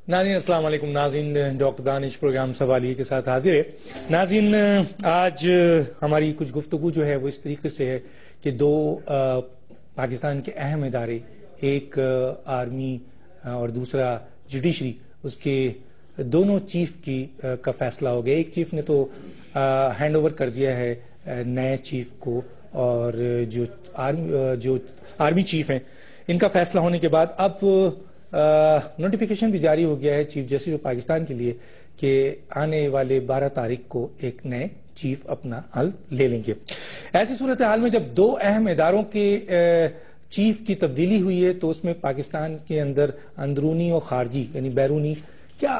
ناظرین السلام علیکم. ناظرین ڈاکٹر دانش پروگرام سوالیے کے ساتھ حاضر ہے. ناظرین آج ہماری کچھ گفتگو جو ہے وہ اس طریقے سے ہے کہ دو پاکستان کے اہم ادارے، ایک آرمی اور دوسرا جوڈیشری، اس کے دونوں چیف کا فیصلہ ہو گیا. ایک چیف نے تو ہینڈ اوور کر دیا ہے نئے چیف کو، اور جو آرمی چیف ہیں ان کا فیصلہ ہونے کے بعد اب نوٹیفیکیشن بھی جاری ہو گیا ہے چیف جسٹس آف پاکستان کے لیے کہ آنے والے 12 تاریخ کو ایک نئے چیف اپنا حل لے لیں گے. ایسی صورتحال میں جب دو اہم اداروں کے چیف کی تبدیلی ہوئی ہے تو اس میں پاکستان کے اندر اندرونی اور خارجی یعنی بیرونی کیا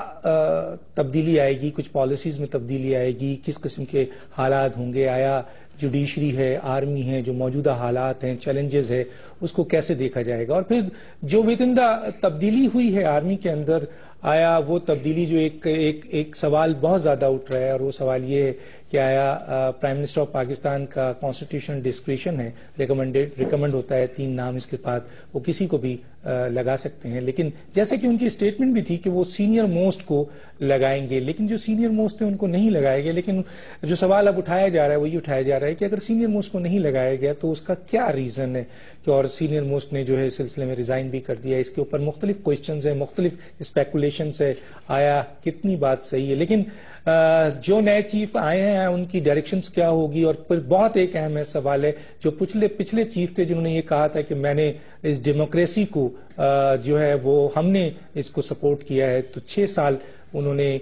تبدیلی آئے گی، کچھ پالیسیز میں تبدیلی آئے گی، کس قسم کے حالات ہوں گے، آیا جوڈیشری ہے، آرمی ہے، جو موجودہ حالات ہیں، چیلنجز ہے، اس کو کیسے دیکھا جائے گا. اور پھر جو وتندہ تبدیلی ہوئی ہے آرمی کے اندر، آیا وہ تبدیلی جو ایک سوال بہت زیادہ اٹھ رہا ہے، اور وہ سوال یہ ہے کہ آیا پرائم منسٹر آف پاکستان کا کانسٹیٹیوشنل ڈسکریشن ہے، ریکمنڈ ہوتا ہے 3 نام اس کے بعد وہ کسی کو بھی لگا سکتے ہیں. لیکن جیسے کہ ان کی اسٹیٹمنٹ بھی تھی کہ وہ سینئر موسٹ کو لگائیں گے، لیکن جو سینئر موسٹ ہیں ان کو نہیں لگائے گا. لیکن جو سوال اب اٹھایا جا رہا ہے وہ یہ اٹھایا جا رہا ہے کہ اگر سینئر موسٹ کو نہیں لگایا گیا تو اس کا کیا ریزن ہے کہ، اور سینئر موسٹ نے جو ہے اس سلسلے میں ریزائن بھی کر دیا. اس کے اوپر مختلف کوشچنز ہیں، مختلف اسپیکولیشنز ہے، آیا کتنی بات صحیح ہے. لیکن جو نئے چیف آئے ہیں ان کی ڈائریکشنز کیا ہوگی. اور پھر بہت ایک اہم سوال ہے، جو پچھلے چیف تھے جنہوں نے یہ کہا تھا کہ میں نے اس ڈیموکریسی کو جو ہے وہ ہم نے اس کو سپورٹ کیا ہے، تو 6 سال انہوں نے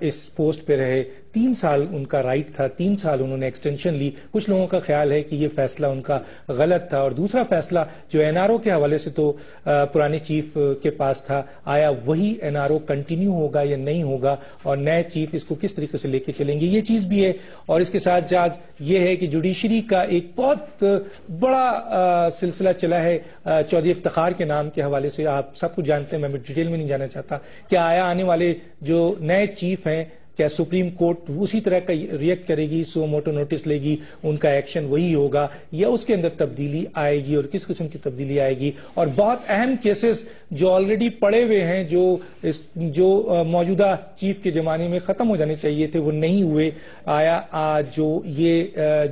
اس پوسٹ پہ رہے، 3 سال ان کا رائٹ تھا، 3 سال انہوں نے ایکسٹینشن لی. کچھ لوگوں کا خیال ہے کہ یہ فیصلہ ان کا غلط تھا. اور دوسرا فیصلہ جو این آر او کے حوالے سے تو پرانے چیف کے پاس تھا، آیا وہی این آر او کنٹینیو ہوگا یا نہیں ہوگا، اور نئے چیف اس کو کس طریقے سے لے کے چلیں گے، یہ چیز بھی ہے. اور اس کے ساتھ ساتھ یہ ہے کہ جوڈیشری کا ایک بہت بڑا سلسلہ چلا ہے چودھری افتخار کے نام کے حوالے سے. آپ سب کچھ جانتے ہیں، میں ڈیٹیل میں نہیں جانا چاہتا کہ آیا آنے والے جو نئے چیف ہیں کیا سپریم کورٹ اسی طرح کا ریئیکٹ کرے گی، سو موٹو نوٹس لے گی، ان کا ایکشن وہی ہوگا، یا اس کے اندر تبدیلی آئے گی، اور کس قسم کی تبدیلی آئے گی. اور بہت اہم کیسز جو آلریڈی پڑے ہوئے ہیں، جو موجودہ چیف کے زمانے میں ختم ہو جانے چاہیے تھے وہ نہیں ہوئے، آیا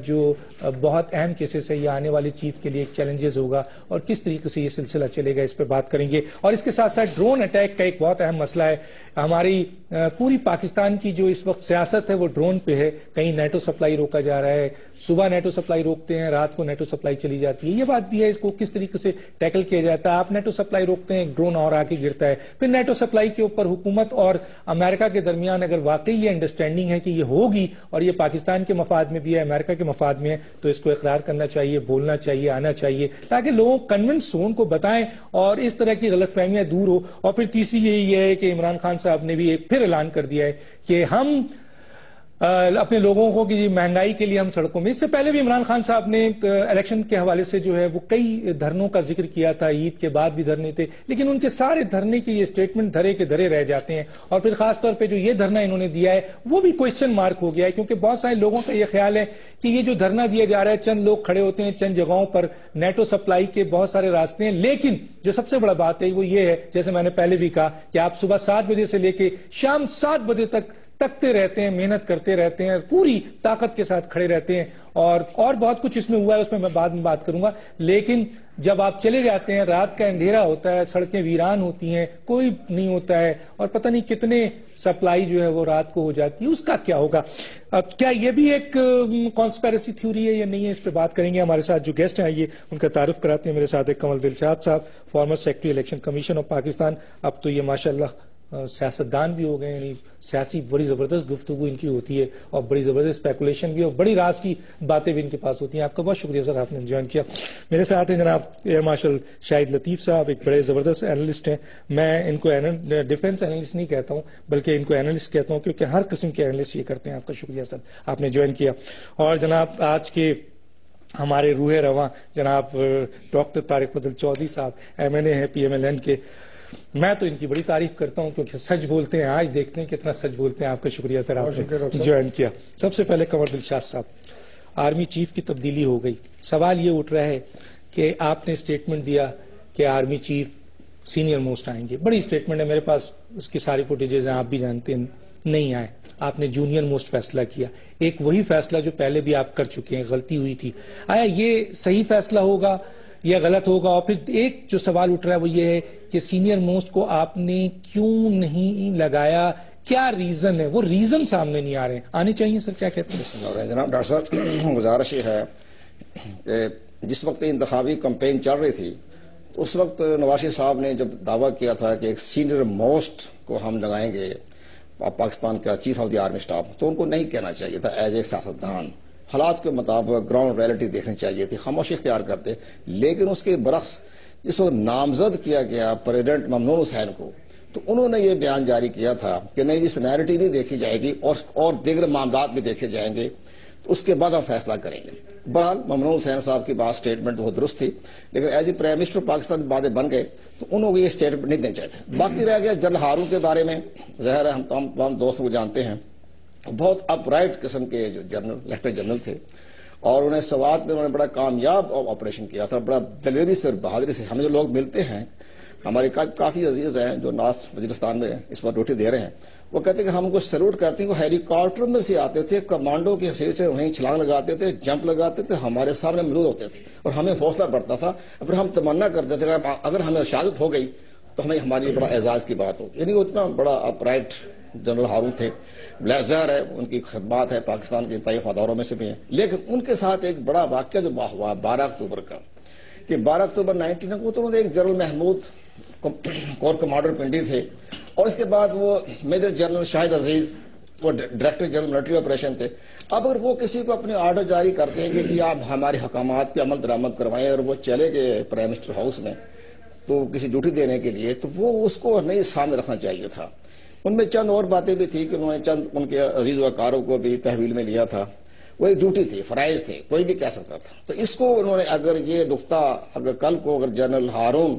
جو بہت اہم کیسز ہے یہ آنے والے چیف کے لیے ایک چیلنجز ہوگا، اور کس طریقے سے یہ سلسلہ چلے گا اس پہ بات کریں گے. اور اس کے ساتھ ساتھ ڈرون اٹیک کا ایک بہت اہم مسئلہ ہے. ہماری پوری پاکستان کی جو اس وقت سیاست ہے وہ ڈرون پہ ہے. کہیں نیٹو سپلائی روکا جا رہا ہے، صبح نیٹو سپلائی روکتے ہیں، رات کو نیٹو سپلائی چلی جاتی ہے. یہ بات بھی ہے، اس کو کس طریقے سے ٹیکل کیا جاتا ہے. آپ نیٹو سپلائی روکتے ہیں، ایک ڈرون اور آ کے گرتا ہے. پھر نیٹو سپلائی کے اوپر حکومت اور امریکہ کے درمیان اگر واقعی یہ انڈرسٹینڈنگ ہے کہ یہ ہوگی اور یہ پاکستان کے مفاد میں بھی ہے، امریکہ کے مفاد میں ہے، تو اس کو اقرار کرنا چاہیے، بولنا چاہیے، آنا چاہیے، تاکہ لوگ کنونس ہوں، ان کو بتائیں اور اس طرح کی غلط فہمیاں دور ہو. اور پھر تیسری یہی ہے کہ عمران خان صاحب نے بھی ایک پھر اعلان کر دیا ہے کہ ہم اپنے لوگوں کو کہ مہنگائی کے لیے ہم سڑکوں میں. اس سے پہلے بھی عمران خان صاحب نے الیکشن کے حوالے سے جو ہے وہ کئی دھرنوں کا ذکر کیا تھا، عید کے بعد بھی دھرنے تھے، لیکن ان کے سارے دھرنے کی یہ اسٹیٹمنٹ دھرے کے دھرے رہ جاتے ہیں. اور پھر خاص طور پہ جو یہ دھرنا انہوں نے دیا ہے وہ بھی کوشچن مارک ہو گیا ہے، کیونکہ بہت سارے لوگوں کا یہ خیال ہے کہ یہ جو دھرنا دیا جا رہا ہے، چند لوگ کھڑے ہوتے ہیں چند جگہوں پر، نیٹو سپلائی کے بہت سارے راستے ہیں، لیکن جو سب سے بڑا بات ہے وہ یہ ہے، جیسے میں نے پہلے بھی کہا کہ آپ صبح 7 بجے سے لے کے شام 7 بجے تک تکتے رہتے ہیں، محنت کرتے رہتے ہیں، پوری طاقت کے ساتھ کھڑے رہتے ہیں. اور بہت کچھ اس میں ہوا ہے، اس میں میں بعد میں بات کروں گا. لیکن جب آپ چلے جاتے ہیں، رات کا اندھیرا ہوتا ہے، سڑکیں ویران ہوتی ہیں، کوئی نہیں ہوتا ہے، اور پتہ نہیں کتنے سپلائی جو ہے وہ رات کو ہو جاتی ہے، اس کا کیا ہوگا. اب کیا یہ بھی ایک کانسپیریسی تھیوری ہے یا نہیں ہے، اس پہ بات کریں گے. ہمارے ساتھ جو گیسٹ ہیں آئیے ان کا تعارف کراتے ہیں. میرے ساتھ ایک کمل دلشاد صاحب، former secretary election commission of Pakistan. اب تو یہ ماشاءاللہ سیاستدان بھی ہو گئے، یعنی سیاسی بڑی زبردست گفتگو ان کی ہوتی ہے، اور بڑی زبردست اسپیکولیشن بھی، اور بڑی راز کی باتیں بھی ان کے پاس ہوتی ہیں. آپ کا بہت شکریہ سر، آپ نے جوائن کیا. میرے ساتھ ہیں جناب ایئر مارشل شاہد لطیف صاحب، ایک بڑے زبردست اینالسٹ ہیں. میں ان کو ڈیفینس اینالسٹ نہیں کہتا ہوں بلکہ ان کو اینالسٹ کہتا ہوں، کیونکہ ہر قسم کے اینالسٹ یہ کرتے ہیں. آپ کا شکریہ سر، آپ نے جوائن کیا. اور جناب آج کے ہمارے روح رواں جناب ڈاکٹر طارق فضل چودھری صاحب، MNA ہیں PMLN کے. میں تو ان کی بڑی تعریف کرتا ہوں کیونکہ سچ بولتے ہیں. آج دیکھتے ہیں کتنا سچ بولتے ہیں. آپ کا شکریہ سر، آپ نے جوائن کیا. سب سے پہلے قمر دلشاد صاحب، آرمی چیف کی تبدیلی ہو گئی. سوال یہ اٹھ رہا ہے کہ آپ نے اسٹیٹمنٹ دیا کہ آرمی چیف سینئر موسٹ آئیں گے. بڑی اسٹیٹمنٹ ہے میرے پاس, اس کی ساری فوٹیجز ہیں, آپ بھی جانتے ہیں. نہیں آئے, آپ نے جونیئر موسٹ فیصلہ کیا, ایک وہی فیصلہ جو پہلے بھی آپ کر چکے ہیں, غلطی ہوئی تھی. آیا یہ صحیح فیصلہ ہوگا یا غلط ہوگا؟ اور پھر ایک جو سوال اٹھ رہا ہے وہ یہ ہے کہ سینئر موسٹ کو آپ نے کیوں نہیں لگایا, کیا ریزن ہے؟ وہ ریزن سامنے نہیں آ رہے ہیں, آنے چاہیے سر, کیا کہتے ہیں؟ جناب ڈاکٹر صاحب, گزارش یہ ہے کہ جس وقت انتخابی کمپین چل رہی تھی تو اس وقت نواز شریف صاحب نے جب دعویٰ کیا تھا کہ ایک سینئر موسٹ کو ہم لگائیں گے پاکستان کا chief of the army staff, تو ان کو نہیں کہنا چاہیے تھا ایز اے سیاستدان. حالات کے مطابق گراؤنڈ ریئلٹی دیکھنی چاہیے تھی, خاموشی اختیار کرتے. لیکن اس کے برعکس جس وقت نامزد کیا گیا پریزیڈنٹ ممنون حسین کو, تو انہوں نے یہ بیان جاری کیا تھا کہ نہیں, اس نیریٹی بھی دیکھی جائے گی اور دیگر معاملات بھی دیکھے جائیں گے, تو اس کے بعد ہم فیصلہ کریں گے. بہرحال ممنون حسین صاحب کی بات اسٹیٹمنٹ بہت درست تھی, لیکن as a prime minister Pakistan باتیں بن گئے تو انہوں کو یہ اسٹیٹمنٹ نہیں دینا چاہتے. باقی رہ گیا جنرل ہارون کے بارے میں, ظاہر ہے ہم تمام دوستوں کو جانتے ہیں, بہت اپ رائٹ قسم کے جو جنرل لیفٹیننٹ جنرل تھے, اور انہیں سوات میں انہوں نے بڑا کامیاب آپریشن کیا تھا, بڑا دلیری سے اور بہادری سے. ہمیں جو لوگ ملتے ہیں, ہمارے کافی عزیز ہیں جو نارتھ وزیرستان میں اس وقت ڈیوٹی دے رہے ہیں, وہ کہتے ہیں کہ ہم ان کو سیلوٹ کرتے ہیں. وہ ہیلی کاپٹر میں سے آتے تھے, کمانڈو کی حیثیت سے وہیں چھلانگ لگاتے تھے, جمپ لگاتے تھے, ہمارے سامنے موجود ہوتے تھے, اور ہمیں حوصلہ بڑھتا تھا. پھر ہم تمنا کرتے تھے کہ اگر ہمیں شہادت ہو گئی تو ہمیں ہماری بڑا اعزاز کی بات ہو. یعنی وہ اتنا بڑا اپ رائٹ جنرل ہارون تھے. ظاہر ہے ان کی خدمات ہے پاکستان کے انتہائی وفاداروں میں سے بھی ہیں. لیکن ان کے ساتھ ایک بڑا واقعہ جو ہوا 12 اکتوبر کا, کہ 12 اکتوبر 19 کو تو انہوں نے ایک general Mahmood corps commander Pindi تھے, اور اس کے بعد وہ میجر جنرل شاہد عزیز وہ ڈائریکٹر جنرل ملٹری آپریشن تھے. اب اگر وہ کسی کو اپنے آرڈر جاری کرتے ہیں کہ آپ ہمارے حکامات پہ عمل درآمد کروائیں, اور وہ چلے گئے پرائم منسٹر ہاؤس میں تو کسی ڈیوٹی دینے کے لیے, تو وہ اس کو نہیں سامنے رکھنا چاہیے تھا. ان میں چند اور باتیں بھی تھی کہ انہوں نے چند ان کے عزیز وقاروں کو بھی تحویل میں لیا تھا. وہ ایک ڈیوٹی تھی, فرائض تھے, کوئی بھی کہہ سکتا تھا. تو اس کو انہوں نے اگر یہ نقطہ اگر کل کو اگر جنرل ہارون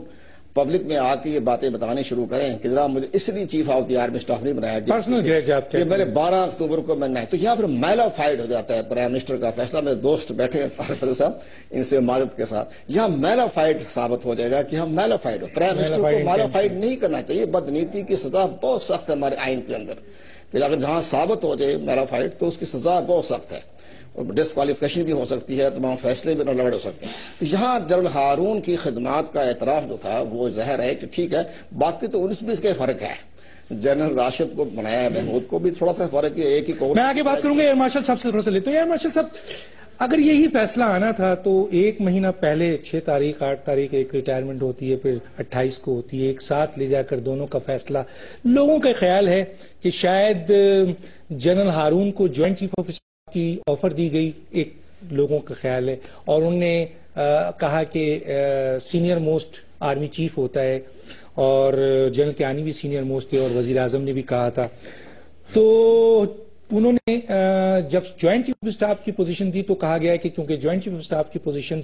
پبلک میں آ کے یہ باتیں بتانے شروع کریں کہ ذرا مجھے اس لیے chief of the army staff نہیں بنایا گیا کہ میں نے 12 اکتوبر کو میں نہیں, تو یہاں پھر میلا فائڈ ہو جاتا ہے پرائم منسٹر کا فیصلہ. میرے دوست بیٹھے ہیں فضل صاحب, ان سے معذرت کے ساتھ, یہاں میلا فائڈ ثابت ہو جائے گا کہ ہم میلا فائڈ ہو. پرائم منسٹر کو میلا فائڈ نہیں کرنا چاہیے. بدنیتی کی سزا بہت سخت ہے ہمارے آئین کے اندر, کہ اگر جہاں ثابت ہو جائے میلا فائڈ تو اس کی سزا بہت سخت ہے, ڈسکوالیفیکیشن بھی ہو سکتی ہے, تمام فیصلے بھی نلوڑ ہو سکتے ہیں. تو یہاں جنرل ہارون کی خدمات کا اعتراف جو تھا وہ ظاہر ہے کہ ٹھیک ہے. باقی تو 19-20 کا فرق ہے. جنرل راشد کو بنایا, محمود کو بھی تھوڑا سا فرق ہے, ایک ہی کورس. میں آگے بات کروں گا ایئر مارشل صاحب سے, تھوڑا سا لیتے ہیں. ایئر مارشل صاحب, اگر یہی فیصلہ آنا تھا تو 1 مہینہ پہلے 6 تاریخ 8 تاریخ ایک ریٹائرمنٹ ہوتی ہے, پھر 28 کو ہوتی ہے, ایک ساتھ لے جا کر دونوں کا فیصلہ. لوگوں کا خیال ہے کہ شاید جنرل ہارون کو جوائنٹ چیف آف اسٹاف کی آفر دی گئی, ایک لوگوں کا خیال ہے, اور انہوں نے کہا کہ سینئر موسٹ آرمی چیف ہوتا ہے, اور جنرل کیانی بھی سینئر موسٹ تھے, اور وزیر اعظم نے بھی کہا تھا. تو انہوں نے جب جوائنٹ چیف آف اسٹاف کی پوزیشن دی تو کہا گیا کہ کیونکہ جوائنٹ چیف آف اسٹاف کی پوزیشن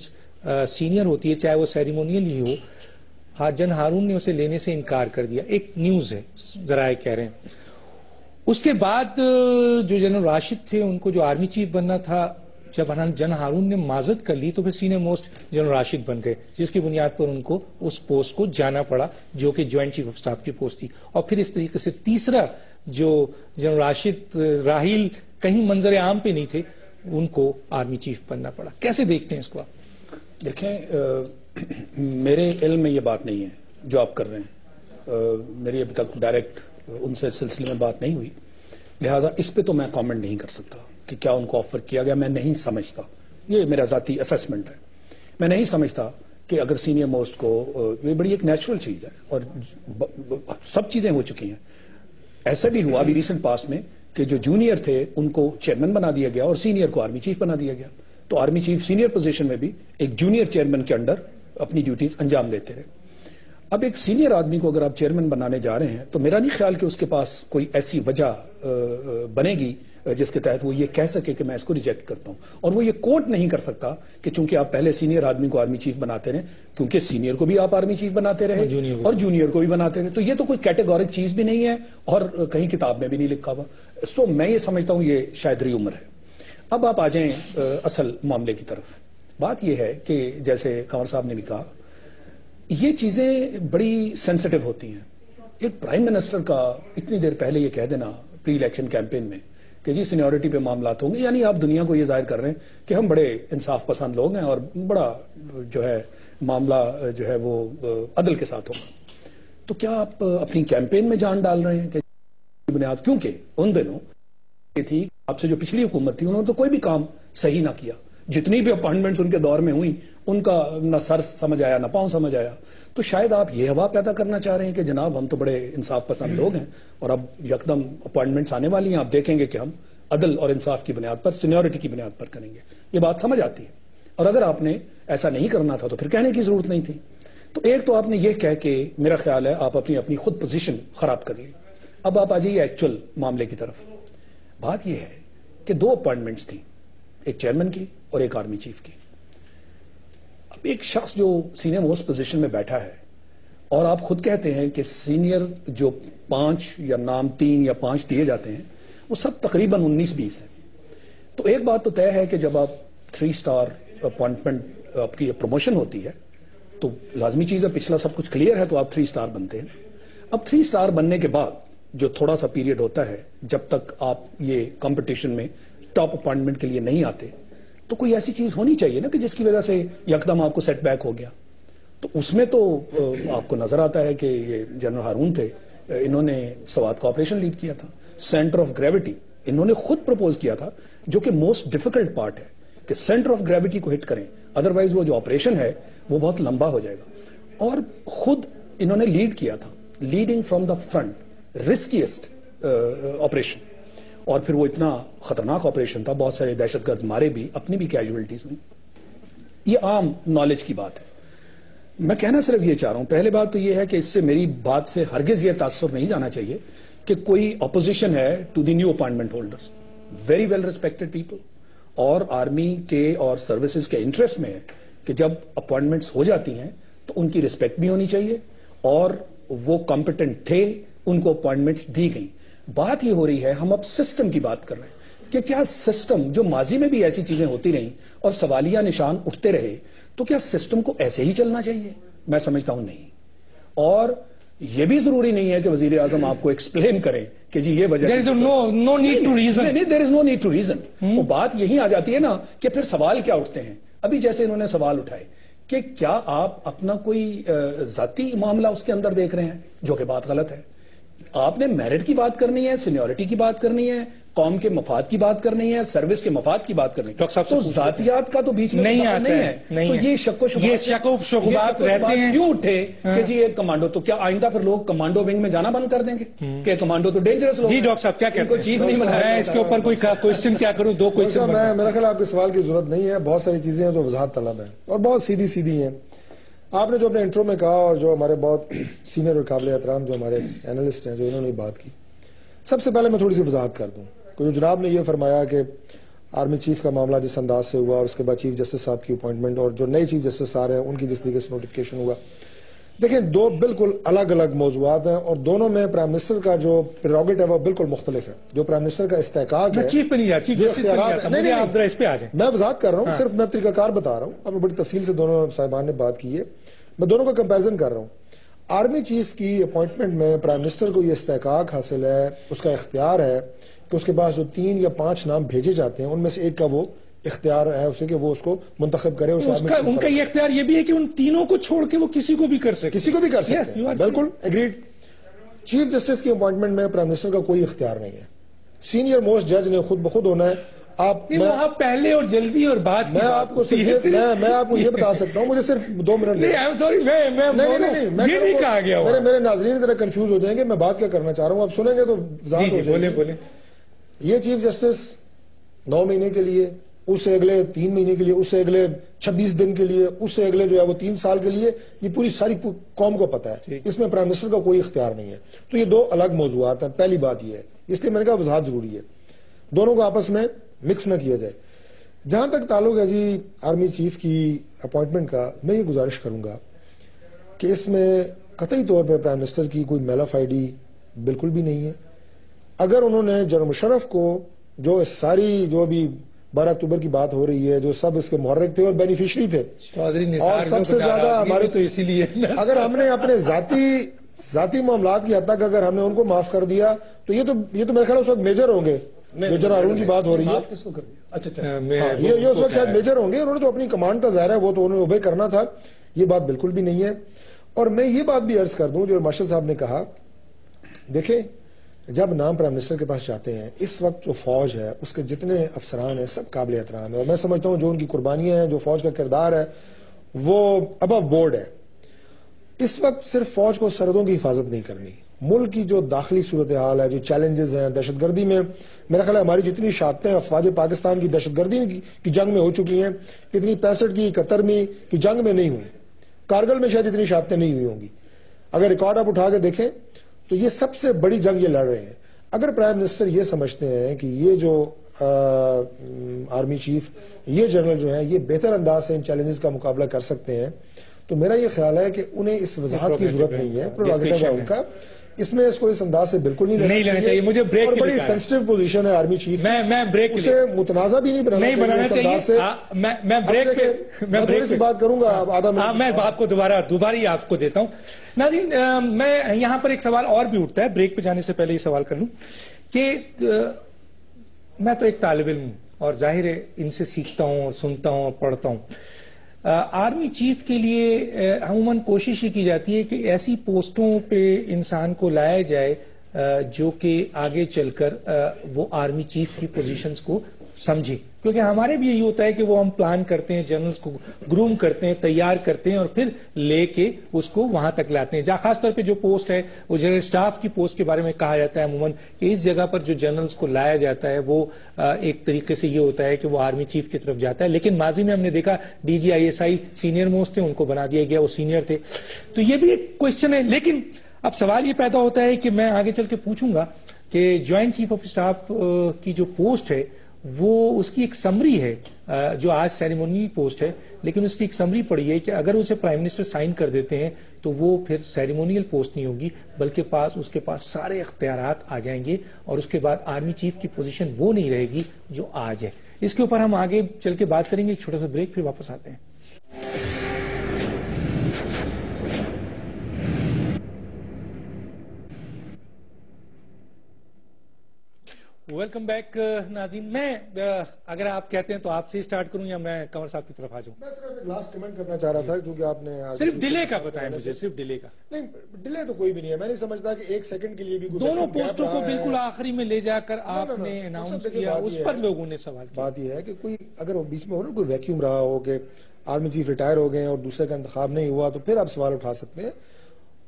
سینئر ہوتی ہے, چاہے وہ سیریمونیل ہی ہو, جنرل ہارون نے اسے لینے سے انکار کر دیا. ایک نیوز ہے, ذرائع کہہ رہے ہیں. اس کے بعد جو جنرل راشد تھے ان کو جو آرمی چیف بننا تھا, جب جنرل ہارون نے معذرت کر لی تو پھر سینئر موسٹ جنرل راشد بن گئے, جس کی بنیاد پر ان کو اس پوسٹ کو جانا پڑا جو کہ جوائنٹ چیف آف اسٹاف کی پوسٹ تھی. اور پھر اس طریقے سے تیسرا جو جنرل راشد راحیل کہیں منظر عام پہ نہیں تھے, ان کو آرمی چیف بننا پڑا. کیسے دیکھتے ہیں اس کو آپ؟ دیکھیں, میرے علم میں یہ بات نہیں ہے جو آپ کر رہے ہیں. میری ابھی تک ڈائریکٹ ان سے سلسلے میں بات نہیں ہوئی, لہٰذا اس پہ تو میں کامنٹ نہیں کر سکتا کہ کیا ان کو آفر کیا گیا. میں نہیں سمجھتا, یہ میرا ذاتی اسیسمنٹ ہے. میں نہیں سمجھتا کہ اگر سینئر موسٹ کو, یہ بڑی ایک نیچرل چیز ہے اور سب چیزیں ہو چکی ہیں. ایسا بھی ہوا ابھی ریسنٹ پاسٹ میں کہ جو جونیئر تھے ان کو چیئرمین بنا دیا گیا اور سینئر کو آرمی چیف بنا دیا گیا. تو آرمی چیف سینئر پوزیشن میں بھی ایک جونیئر چیئرمین کے انڈر اپنی ڈیوٹیز انجام دیتے رہے. اب ایک سینئر آدمی کو اگر آپ چیئرمین بنانے جا رہے ہیں تو میرا نہیں خیال کہ اس کے پاس کوئی ایسی وجہ بنے گی جس کے تحت وہ یہ کہہ سکے کہ میں اس کو ریجیکٹ کرتا ہوں. اور وہ یہ کوٹ نہیں کر سکتا کہ چونکہ آپ پہلے سینئر آدمی کو آرمی چیف بناتے رہے, کیونکہ سینئر کو بھی آپ آرمی چیف بناتے رہے اور جونیئر کو بھی بناتے رہے. تو یہ تو کوئی کیٹیگورک چیز بھی نہیں ہے اور کہیں کتاب میں بھی نہیں لکھا ہوا. سو میں یہ سمجھتا ہوں یہ شاید ری عمر ہے. اب آپ آ جائیں اصل معاملے کی طرف. بات یہ ہے کہ جیسے کنور صاحب نے بھی کہا یہ چیزیں بڑی سینسٹیو ہوتی ہیں. ایک پرائم منسٹر کا اتنی دیر پہلے یہ کہہ دینا پری الیکشن کیمپین میں کہ جی سینیورٹی پہ معاملات ہوں گے، یعنی آپ دنیا کو یہ ظاہر کر رہے ہیں کہ ہم بڑے انصاف پسند لوگ ہیں اور بڑا جو ہے معاملہ جو ہے وہ عدل کے ساتھ ہوگا. تو کیا آپ اپنی کیمپین میں جان ڈال رہے ہیں کہ بنیاد؟ کیونکہ ان دنوں یہ تھی آپ سے جو پچھلی حکومت تھی انہوں نے تو کوئی بھی کام صحیح نہ کیا. جتنی بھی اپائنٹمنٹس ان کے دور میں ہوئی ان کا نہ سر سمجھ آیا نہ پاؤں سمجھ آیا. تو شاید آپ یہ ہوا پیدا کرنا چاہ رہے ہیں کہ جناب ہم تو بڑے انصاف پسند لوگ ہیں اور اب یکدم اپائنٹمنٹس آنے والی ہیں، آپ دیکھیں گے کہ ہم عدل اور انصاف کی بنیاد پر، سینیورٹی کی بنیاد پر کریں گے. یہ بات سمجھ آتی ہے. اور اگر آپ نے ایسا نہیں کرنا تھا تو پھر کہنے کی ضرورت نہیں تھی. تو ایک تو آپ نے یہ کہہ کے میرا خیال ہے آپ اپنی خود پوزیشن خراب کر لی. اب آپ آ جائیے ایکچوئل معاملے کی طرف. بات یہ ہے کہ 2 اپائنٹمنٹس تھیں، ایک چیئرمین کی اور ایک آرمی چیف کی. اب ایک شخص جو سینئر موسٹ پوزیشن میں بیٹھا ہے اور آپ خود کہتے ہیں کہ سینئر جو 5 یا نام 3 یا 5 دیے جاتے ہیں وہ سب تقریباً 19-20 ہیں. تو ایک بات تو طے ہے کہ جب آپ 3 اسٹار اپوائنٹمنٹ آپ کی پروموشن ہوتی ہے تو لازمی چیز ہے پچھلا سب کچھ کلیئر ہے تو آپ 3 اسٹار بنتے ہیں. اب 3 اسٹار بننے کے بعد جو تھوڑا سا پیریڈ ہوتا ہے جب تک آپ یہ کمپٹیشن میں ٹاپ اپوائنٹمنٹ کے لیے نہیں آتے تو کوئی ایسی چیز ہونی چاہیے نا کہ جس کی وجہ سے یکدم آپ کو سیٹ بیک ہو گیا. تو اس میں تو آپ کو نظر آتا ہے کہ یہ جنرل ہارون تھے، انہوں نے سوات کا آپریشن لیڈ کیا تھا. سینٹر آف گریوٹی انہوں نے خود پرپوز کیا تھا جو کہ موسٹ ڈیفیکلٹ پارٹ ہے کہ سینٹر آف گریوٹی کو ہٹ کریں، ادروائز وہ جو آپریشن ہے وہ بہت لمبا ہو جائے گا. اور خود انہوں نے لیڈ کیا تھا، leading from the front, riskiest operation. اور پھر وہ اتنا خطرناک آپریشن تھا، بہت سارے دہشت گرد مارے بھی، اپنی بھی کیجویلٹیز ہوئی. یہ عام نالج کی بات ہے. میں کہنا صرف یہ چاہ رہا ہوں، پہلے بات تو یہ ہے کہ اس سے میری بات سے ہرگز یہ تاثر نہیں جانا چاہیے کہ کوئی اپوزیشن ہے to the new appointment holders. Very well respected people, اور آرمی کے اور سروسز کے انٹرسٹ میں ہے کہ جب اپوائنٹمنٹس ہو جاتی ہیں تو ان کی ریسپیکٹ بھی ہونی چاہیے اور وہ کمپیٹنٹ تھے، ان کو اپوائنٹمنٹس دی گئیں. بات یہ ہو رہی ہے، ہم اب سسٹم کی بات کر رہے ہیں کہ کیا سسٹم جو ماضی میں بھی ایسی چیزیں ہوتی رہیں اور سوالیہ نشان اٹھتے رہے تو کیا سسٹم کو ایسے ہی چلنا چاہیے؟ میں سمجھتا ہوں نہیں. اور یہ بھی ضروری نہیں ہے کہ وزیر اعظم آپ کو ایکسپلین کریں کہ جی یہ وجہ. There is no need to reason. نہیں، there is no need to reason. وہ بات یہی آ جاتی ہے نا کہ پھر سوال کیا اٹھتے ہیں. ابھی جیسے انہوں نے سوال اٹھائے کہ کیا آپ اپنا کوئی ذاتی معاملہ اس کے اندر دیکھ رہے ہیں، جو کہ بات غلط ہے. آپ نے میرٹ کی بات کرنی ہے، سینیورٹی کی بات کرنی ہے، قوم کے مفاد کی بات کرنی ہے، سروس کے مفاد کی بات کرنی ہے. ڈاکٹر صاحب تو ذاتیات کا تو بیچ میں نہیں آتا ہے. تو یہ شک و شبہات رہتے ہیں. کیوں اٹھے کہ جی ایک کمانڈو؟ تو کیا آئندہ پھر لوگ کمانڈو ونگ میں جانا بند کر دیں گے کہ کمانڈو تو ڈینجرس لوگ؟ جی ڈاکٹر صاحب کیا کہتے ہیں؟ چیف نہیں بنایا. میں اس کے اوپر کوئی کوشچن کیا کروں؟ 2 کوشچن. میرا خیال آپ کے سوال کی ضرورت نہیں ہے. بہت ساری چیزیں ہیں جو وضاحت طلب ہیں اور بہت سیدھی سیدھی ہیں. آپ نے جو اپنے انٹرو میں کہا اور جو ہمارے بہت سینئر اور قابل احترام جو ہمارے اینالسٹ ہیں جو انہوں نے بات کی، سب سے پہلے میں تھوڑی سی وضاحت کر دوں. جو جناب نے یہ فرمایا کہ آرمی چیف کا معاملہ جس انداز سے ہوا اور اس کے بعد چیف جسٹس صاحب کی اپوائنٹمنٹ اور جو نئے چیف جسٹس آ رہے ہیں ان کی جس طریقے سے نوٹیفکیشن ہوا، دیکھیں 2 بالکل الگ الگ موضوعات ہیں اور دونوں میں پرائم منسٹر کا جو پریروگیٹو ہے وہ بالکل مختلف ہے. جو پرائم منسٹر کا استحقاق ہے، چیف پہ نہیں جاتا، چیف جسٹس پہ نہیں جاتا، آپ ذرا اس پہ آ جائیں. میں وضاحت کر رہا ہوں، صرف میں طریقہ کار بتا رہا ہوں. اب بڑی تفصیل سے دونوں صاحبان نے بات کی ہے، میں دونوں کا کمپیریزن کر رہا ہوں. آرمی چیف کی اپوائنٹمنٹ میں پرائم منسٹر کو یہ استحقاق حاصل ہے، اس کا اختیار ہے کہ اس کے پاس جو 3 یا 5 نام بھیجے جاتے ہیں ان میں سے ایک کا وہ اختیار ہے اسے کہ وہ اس کو منتخب کرے. ان کا یہ اختیار یہ بھی ہے کہ ان تینوں کو چھوڑ کے وہ کسی کو بھی کر سکتے، کسی کو بھی کر سکتے ہیں. بالکل ایگریڈ. چیف جسٹس کی اپوائنٹمنٹ میں پرائم منسٹر کا کوئی اختیار نہیں ہے. سینئر موسٹ جج نے خود بخود ہونا ہے. آپ پہلے اور جلدی اور بات میں آپ کو یہ بتا سکتا ہوں، مجھے صرف 2 منٹ نہیں کہا گیا. میرے ناظرین ذرا کنفیوز ہو جائیں گے میں بات کیا کرنا چاہ رہا ہوں، آپ سنیں گے تو وضاحت ہو جائے گی. یہ چیف جسٹس 9 مہینے کے لیے، اس سے اگلے 3 مہینے کے لیے، اس سے اگلے 26 دن کے لیے، اس سے اگلے جو ہے وہ 3 سال کے لیے، یہ پوری ساری قوم کو پتا ہے. اس میں پرائم منسٹر کا کوئی اختیار نہیں ہے. تو یہ 2 الگ موضوعات ہیں. پہلی بات یہ ہے، اس لیے میں نے کہا وضاحت ضروری ہے، دونوں کو آپس میں مکس نہ کیا جائے. جہاں تک تعلق ہے جی آرمی چیف کی اپوائنٹمنٹ کا، میں یہ گزارش کروں گا کہ اس میں قطعی طور پہ پرائم منسٹر کی کوئی میل آف آئی ڈی بالکل بھی نہیں ہے. اگر انہوں نے جنرل مشرف کو جو ساری جو بھی 12 اکتوبر کی بات ہو رہی ہے، جو سب اس کے محرک تھے اور بینیفیشری تھے، اور سب سے زیادہ ہمارے تو اسی لیے اگر ہم نے اپنے ذاتی معاملات کی حد تک اگر ہم نے ان کو معاف کر دیا تو یہ تو میرے خیال اس وقت میجر ہوں گے. میجر ہارون کی بات ہو رہی ہے، یہ اس وقت شاید میجر ہوں گے. انہوں نے تو اپنی کمانڈ کا ظاہر ہے وہ تو انہوں نے اوبے کرنا تھا. یہ بات بالکل بھی نہیں ہے. اور میں یہ بات بھی عرض کر دوں جو مارشل صاحب نے کہا، دیکھیں جب نام پرائم منسٹر کے پاس جاتے ہیں، اس وقت جو فوج ہے اس کے جتنے افسران ہیں سب قابل احترام ہے، اور میں سمجھتا ہوں جو ان کی قربانیاں ہیں، جو فوج کا کردار ہے وہ ابو بورڈ ہے. اس وقت صرف فوج کو سرحدوں کی حفاظت نہیں کرنی، ملک کی جو داخلی صورتحال ہے، جو چیلنجز ہیں، دہشت گردی میں میرا خیال ہے ہماری جتنی شہادتیں افواج پاکستان کی دہشت گردی کی جنگ میں ہو چکی ہیں، اتنی 65 کی 71 کی جنگ میں نہیں ہوئی. کارگل میں شاید اتنی شہادتیں نہیں ہوئی ہوں گی. اگر ریکارڈ آپ اٹھا کے دیکھیں تو یہ سب سے بڑی جنگ یہ لڑ رہے ہیں. اگر پرائم منسٹر یہ سمجھتے ہیں کہ یہ جو آرمی چیف، یہ جنرل جو ہیں، یہ بہتر انداز سے ان چیلنجز کا مقابلہ کر سکتے ہیں، تو میرا یہ خیال ہے کہ انہیں اس وضاحت کی ضرورت نہیں ہے. پروگیٹو ہے ان کا، اس میں اس کو اس انداز سے بالکل نہیں لینا چاہیے. مجھے بریک اور بڑی سینسٹیو پوزیشن ہے آرمی چیف، میں بریک اسے متنازع بھی نہیں بنانا چاہیے. میں تھوڑی سی بات کروں گا آدھا منٹ. میں آپ کو دوبارہ ہی آپ کو دیتا ہوں. ناظرین، میں یہاں پر ایک سوال اور بھی اٹھتا ہے، بریک پہ جانے سے پہلے یہ سوال کر لوں کہ میں تو ایک طالب علم ہوں اور ظاہر ہے ان سے سیکھتا ہوں اور سنتا ہوں اور پڑھتا ہوں. آرمی چیف کے لیے عموماً کوشش یہ کی جاتی ہے کہ ایسی پوسٹوں پہ انسان کو لایا جائے جو کہ آگے چل کر وہ آرمی چیف کی پوزیشنز کو سمجھے، کیونکہ ہمارے بھی یہی ہوتا ہے کہ وہ ہم پلان کرتے ہیں، جنرلز کو گروم کرتے ہیں، تیار کرتے ہیں اور پھر لے کے اس کو وہاں تک لاتے ہیں. جہاں خاص طور پہ جو پوسٹ ہے وہ جنرل اسٹاف کی پوسٹ کے بارے میں کہا جاتا ہے عموماً کہ اس جگہ پر جو جنرلز کو لایا جاتا ہے وہ ایک طریقے سے یہ ہوتا ہے کہ وہ آرمی چیف کی طرف جاتا ہے. لیکن ماضی میں ہم نے دیکھا D G ISI senior most تھے، ان کو بنا دیا گیا، وہ سینئر تھے. تو یہ بھی ایک کوشچن ہے. لیکن اب سوال یہ پیدا ہوتا ہے کہ میں آگے چل کے پوچھوں گا کہ جوائنٹ چیف آف اسٹاف کی جو پوسٹ ہے وہ اس کی ایک سمری ہے جو آج سیریمونی پوسٹ ہے، لیکن اس کی ایک سمری پڑی ہے کہ اگر اسے پرائم منسٹر سائن کر دیتے ہیں تو وہ پھر سیریمونیل پوسٹ نہیں ہوگی، بلکہ اس کے پاس سارے اختیارات آ جائیں گے اور اس کے بعد آرمی چیف کی پوزیشن وہ نہیں رہے گی جو آج ہے. اس کے اوپر ہم آگے چل کے بات کریں گے. ایک چھوٹا سا بریک، پھر واپس آتے ہیں. ویلکم بیک ناظرین. میں اگر آپ کہتے ہیں تو آپ سے اسٹارٹ کروں یا میں کنور صاحب کی طرف آ جاؤں؟ میں صرف لاسٹ کمنٹ کرنا چاہ رہا تھا کیونکہ آپ نے صرف ڈیلے کا بتائیں مجھے، صرف ڈیلے کا. نہیں، ڈیلے تو کوئی بھی نہیں ہے. میں نہیں سمجھتا کہ ایک سیکنڈ کے لیے بھی دونوں پوسٹوں کو بالکل آخری میں لے جا کر آپ نے اناؤنس کیا، اس پر لوگوں نے سوال کیا. بات یہ ہے کہ کوئی اگر بیچ میں ہو نا کوئی ویکیوم رہا ہو کہ آرمی چیف ریٹائر ہو گئے اور دوسرے کا انتخاب نہیں ہوا تو پھر آپ سوال اٹھا سکتے ہیں.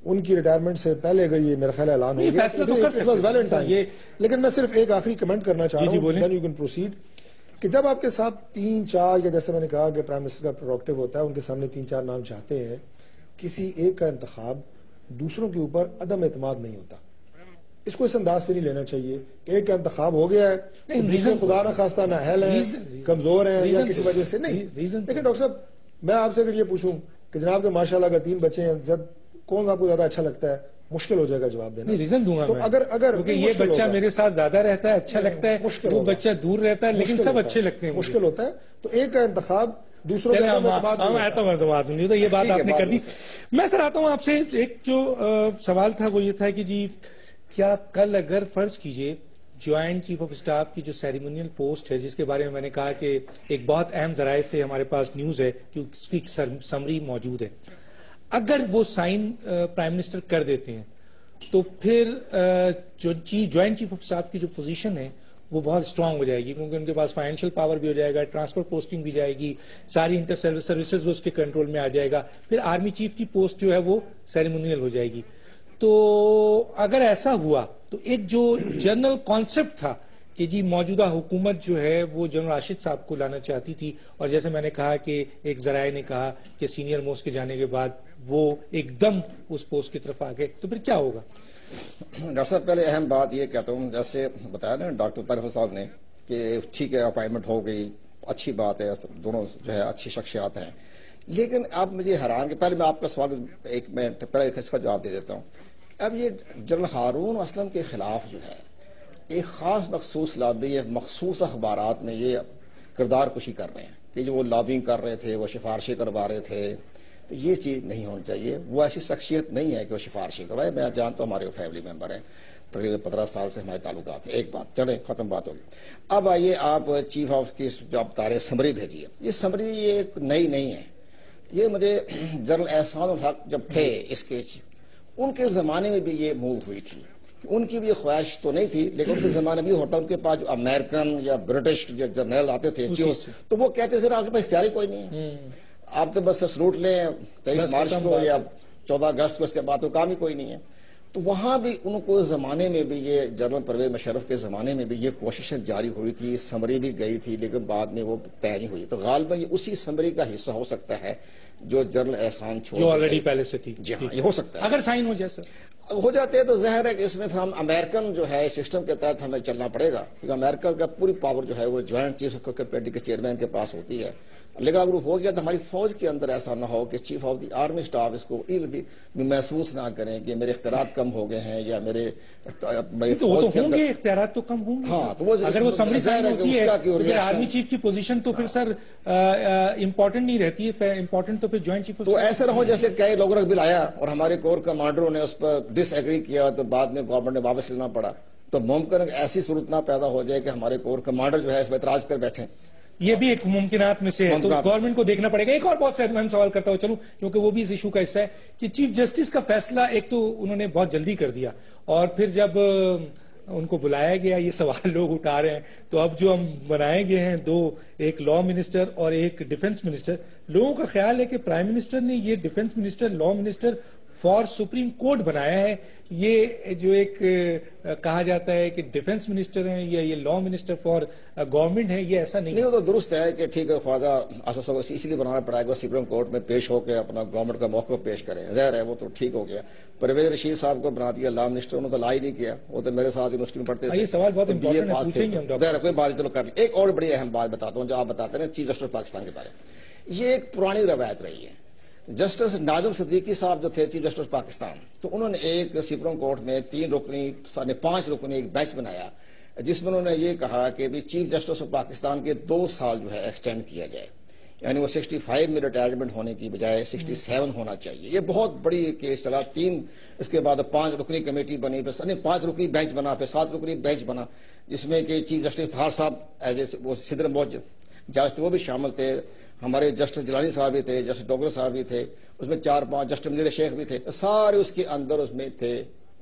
ان کی ریٹائرمنٹ سے پہلے اگر یہ میرا خیال اعلان ہو گیا، لیکن میں صرف ایک آخری کمنٹ کرنا چاہ رہا ہوں، then you can proceed، کہ جب آپ کے ساتھ 3-4 یا جیسے میں نے کہا کہ پرائم منسٹر کا پروگیٹو ہوتا ہے، ان کے سامنے 3-4 نام جاتے ہیں، کسی ایک کا انتخاب دوسروں کے اوپر عدم اعتماد نہیں ہوتا. اس کو اس انداز سے نہیں لینا چاہیے کہ ایک کا انتخاب ہو گیا ہے، دوسرے خدا نہ خواستہ نااہل ہیں، کمزور ہیں یا کسی وجہ سے نہیں. لیکن ڈاکٹر صاحب میں آپ سے اگر یہ پوچھوں کہ جناب کے ماشاءاللہ اگر 3 بچے ہیں، کون آپ کو زیادہ اچھا لگتا ہے؟ مشکل ہو جائے گا جواب دینا. ریزن دوں گا میں، اگر یہ بچہ میرے ساتھ زیادہ رہتا ہے، اچھا لگتا ہے، وہ بچہ دور رہتا ہے، لیکن سب اچھے لگتے ہیں. مشکل ہوتا ہے تو ایک کا انتخاب دوسروں کا اعتماد نہیں ہوتا. یہ بات آپ نے کر دی. میں سر آتا ہوں آپ سے. ایک جو سوال تھا وہ یہ تھا کہ جی کیا کل اگر فرض کیجئے جوائنٹ چیف آف اسٹاف کی جو سیریمونیل پوسٹ ہے، جس کے بارے میں میں نے کہا کہ ایک بہت اہم ذرائع سے ہمارے پاس نیوز ہے کہ اس کی سمری موجود ہے، اگر وہ سائن پرائم منسٹر کر دیتے ہیں تو پھر جو جوائنٹ چیف آف اسٹاف کی جو پوزیشن ہے وہ بہت اسٹرانگ ہو جائے گی، کیونکہ ان کے پاس فائنینشیل پاور بھی ہو جائے گا، ٹرانسفر پوسٹنگ بھی جائے گی، ساری انٹر سروسز بھی اس کے کنٹرول میں آ جائے گا. پھر آرمی چیف کی پوسٹ جو ہے وہ سیریمونیل ہو جائے گی. تو اگر ایسا ہوا تو ایک جو جنرل کانسیپٹ تھا کہ جی موجودہ حکومت جو ہے وہ جنرل راشد صاحب کو لانا چاہتی تھی، اور جیسے میں نے کہا کہ ایک ذرائع نے کہا کہ سینئر موسٹ کے جانے کے بعد وہ ایک دم اس پوسٹ کی طرف آگئے، تو پھر کیا ہوگا؟ ڈاکٹر صاحب پہلے اہم بات یہ کہتا ہوں، جیسے بتایا نا ڈاکٹر طارق صاحب نے کہ ٹھیک ہے اپائنٹمنٹ ہو گئی، اچھی بات ہے، دونوں جو ہے اچھی شخصیات ہیں، لیکن اب مجھے حیران کہ پہلے میں آپ کا سوال ایک منٹ پہلے اس کا جواب دے دیتا ہوں. اب یہ جنرل ہارون اسلم کے خلاف جو ہے ایک خاص مخصوص لابی ہے، مخصوص اخبارات میں یہ کردار کشی کر رہے ہیں کہ جو وہ لابنگ کر رہے تھے، وہ سفارشیں کروا رہے تھے. تو یہ چیز نہیں ہونی چاہیے. وہ ایسی شخصیت نہیں ہے کہ وہ سفارشیں کروائے. میں جانتا ہوں ہمارے فیملی ممبر ہیں، تقریباً 15 سال سے ہمارے تعلقات ہیں. ایک بات چلیں ختم بات ہوگی. اب آئیے آپ چیف آف کی جو آپ بتا رہے سمری بھیجی ہے. یہ سمری یہ ایک نئی نہیں ہے. یہ مجھے جنرل احسان الحق جب تھے اس کے ان کے زمانے میں بھی یہ موو ہوئی تھی. ان کی بھی خواہش تو نہیں تھی، لیکن ان کے زمانے میں ہوتا ان کے پاس جو امریکن یا برٹش جو جرنیل آتے تھے تو وہ کہتے تھے آپ کے پاس اختیار کوئی نہیں ہے، آپ تو بس سلوٹ لیں 23 مارچ کو یا 14 اگست کو، اس کے بعد تو کام ہی کوئی نہیں ہے. تو وہاں بھی ان کو زمانے میں بھی یہ جنرل پرویز مشرف کے زمانے میں بھی یہ کوششیں جاری ہوئی تھی. سمری بھی گئی تھی لیکن بعد میں وہ طے نہیں ہوئی. تو غالباً یہ اسی سمری کا حصہ ہو سکتا ہے جو جنرل احسان چھوڑ جو آلریڈی پہلے سے تھی. جی ہاں، یہ ہو سکتا ہے. اگر سائن ہو جائے سر ہو جاتے ہیں تو ظاہر ہے کہ اس میں پھر ہم امریکن جو ہے سسٹم کے تحت ہمیں چلنا پڑے گا، کیونکہ امریکہ کا پوری پاور جو ہے وہ جوائنٹ چیف کرکٹ کمیٹی کے چیئرمین کے پاس ہوتی ہے. لیکن اگر ہو گیا تو ہماری فوج کے اندر ایسا نہ ہو کہ chief of the army staff اس کو محسوس نہ کریں کہ میرے اختیارات کم ہو گئے ہیں یا میرے فوج کے اندر اختیارات تو کم ہوں گے. ہاں، تو اگر وہ سمری سائن ہوتی ہے آرمی چیف کی پوزیشن تو پھر سر امپورٹنٹ نہیں رہتی ہے. امپورٹنٹ تو پھر جوائنٹ چیف. تو ایسا نہ ہو جیسے کئی لوگوں کا بل آیا اور ہمارے کور کمانڈروں نے اس پر ڈس ایگری کیا تو بعد میں گورنمنٹ نے واپس لینا پڑا. تو ممکن ہے ایسی صورت نہ پیدا ہو جائے کہ ہمارے کور کمانڈر جو ہے اس پر اعتراض کر بیٹھے. یہ بھی ایک ممکنات میں سے ہے. تو گورنمنٹ کو دیکھنا پڑے گا. ایک اور بہت سے اہم سوال کرتا ہوں چلوں، کیونکہ وہ بھی اس ایشو کا حصہ ہے کہ چیف جسٹس کا فیصلہ ایک تو انہوں نے بہت جلدی کر دیا، اور پھر جب ان کو بلایا گیا یہ سوال لوگ اٹھا رہے ہیں. تو اب جو ہم بنائے گئے ہیں دو، ایک لا منسٹر اور ایک ڈیفنس منسٹر، لوگوں کا خیال ہے کہ پرائم منسٹر نے یہ defence minister law minister for supreme court بنایا ہے. یہ جو ایک کہا جاتا ہے کہ ڈیفنس منسٹر ہیں یا یہ لا منسٹر فار گورنمنٹ ہے، یہ ایسا نہیں. وہ تو درست ہے کہ ٹھیک ہے خواجہ آصف صاحب کو اسی لیے بنانا پڑا ہے کہ سپریم کورٹ میں پیش ہو کے اپنا گورنمنٹ کا موقف پیش کریں. ظاہر ہے وہ تو ٹھیک ہو گیا. پرویز رشید صاحب کو بنا دیا لا منسٹر، انہوں نے تو لا ہی نہیں کیا. وہ تو میرے ساتھ یونیورسٹی میں پڑھتے تھے. یہ سوال بہت امپورٹنٹ ہے، پوچھیں گے ہم. ظاہر کوئی بات چلو کر لیں. ایک اور بڑی اہم بات بتاتا ہوں جو آپ بتاتے ہیں چیف جسٹس پاکستان کے بارے میں. یہ ایک پرانی روایت رہی ہے. جسٹس ناظم صدیقی صاحب جو تھے چیف جسٹس پاکستان، تو انہوں نے ایک سپریم کورٹ میں 3 رکنی 5 رکنی ایک بینچ بنایا جس میں انہوں نے یہ کہا کہ بھی چیف جسٹس آف پاکستان کے 2 سال جو ہے ایکسٹینڈ کیا جائے. یعنی وہ 65 میں ریٹائرمنٹ ہونے کی بجائے 67 ہونا چاہیے. یہ بہت بڑی کیس چلا. 3 اس کے بعد 5 رکنی کمیٹی بنی، پھر 5 رکنی بینچ بنا، پھر 7 رکنی بینچ بنا جس میں کہ چیف جسٹس افتخار صاحب ایز وہ صدر موج جج تھے، وہ بھی شامل تھے. ہمارے جسٹس جیلانی صاحب بھی تھے، جسٹس ڈوگرا صاحب بھی تھے، اس میں 4-5 جسٹس منیر شیخ بھی تھے. سارے اس کے اندر اس میں تھے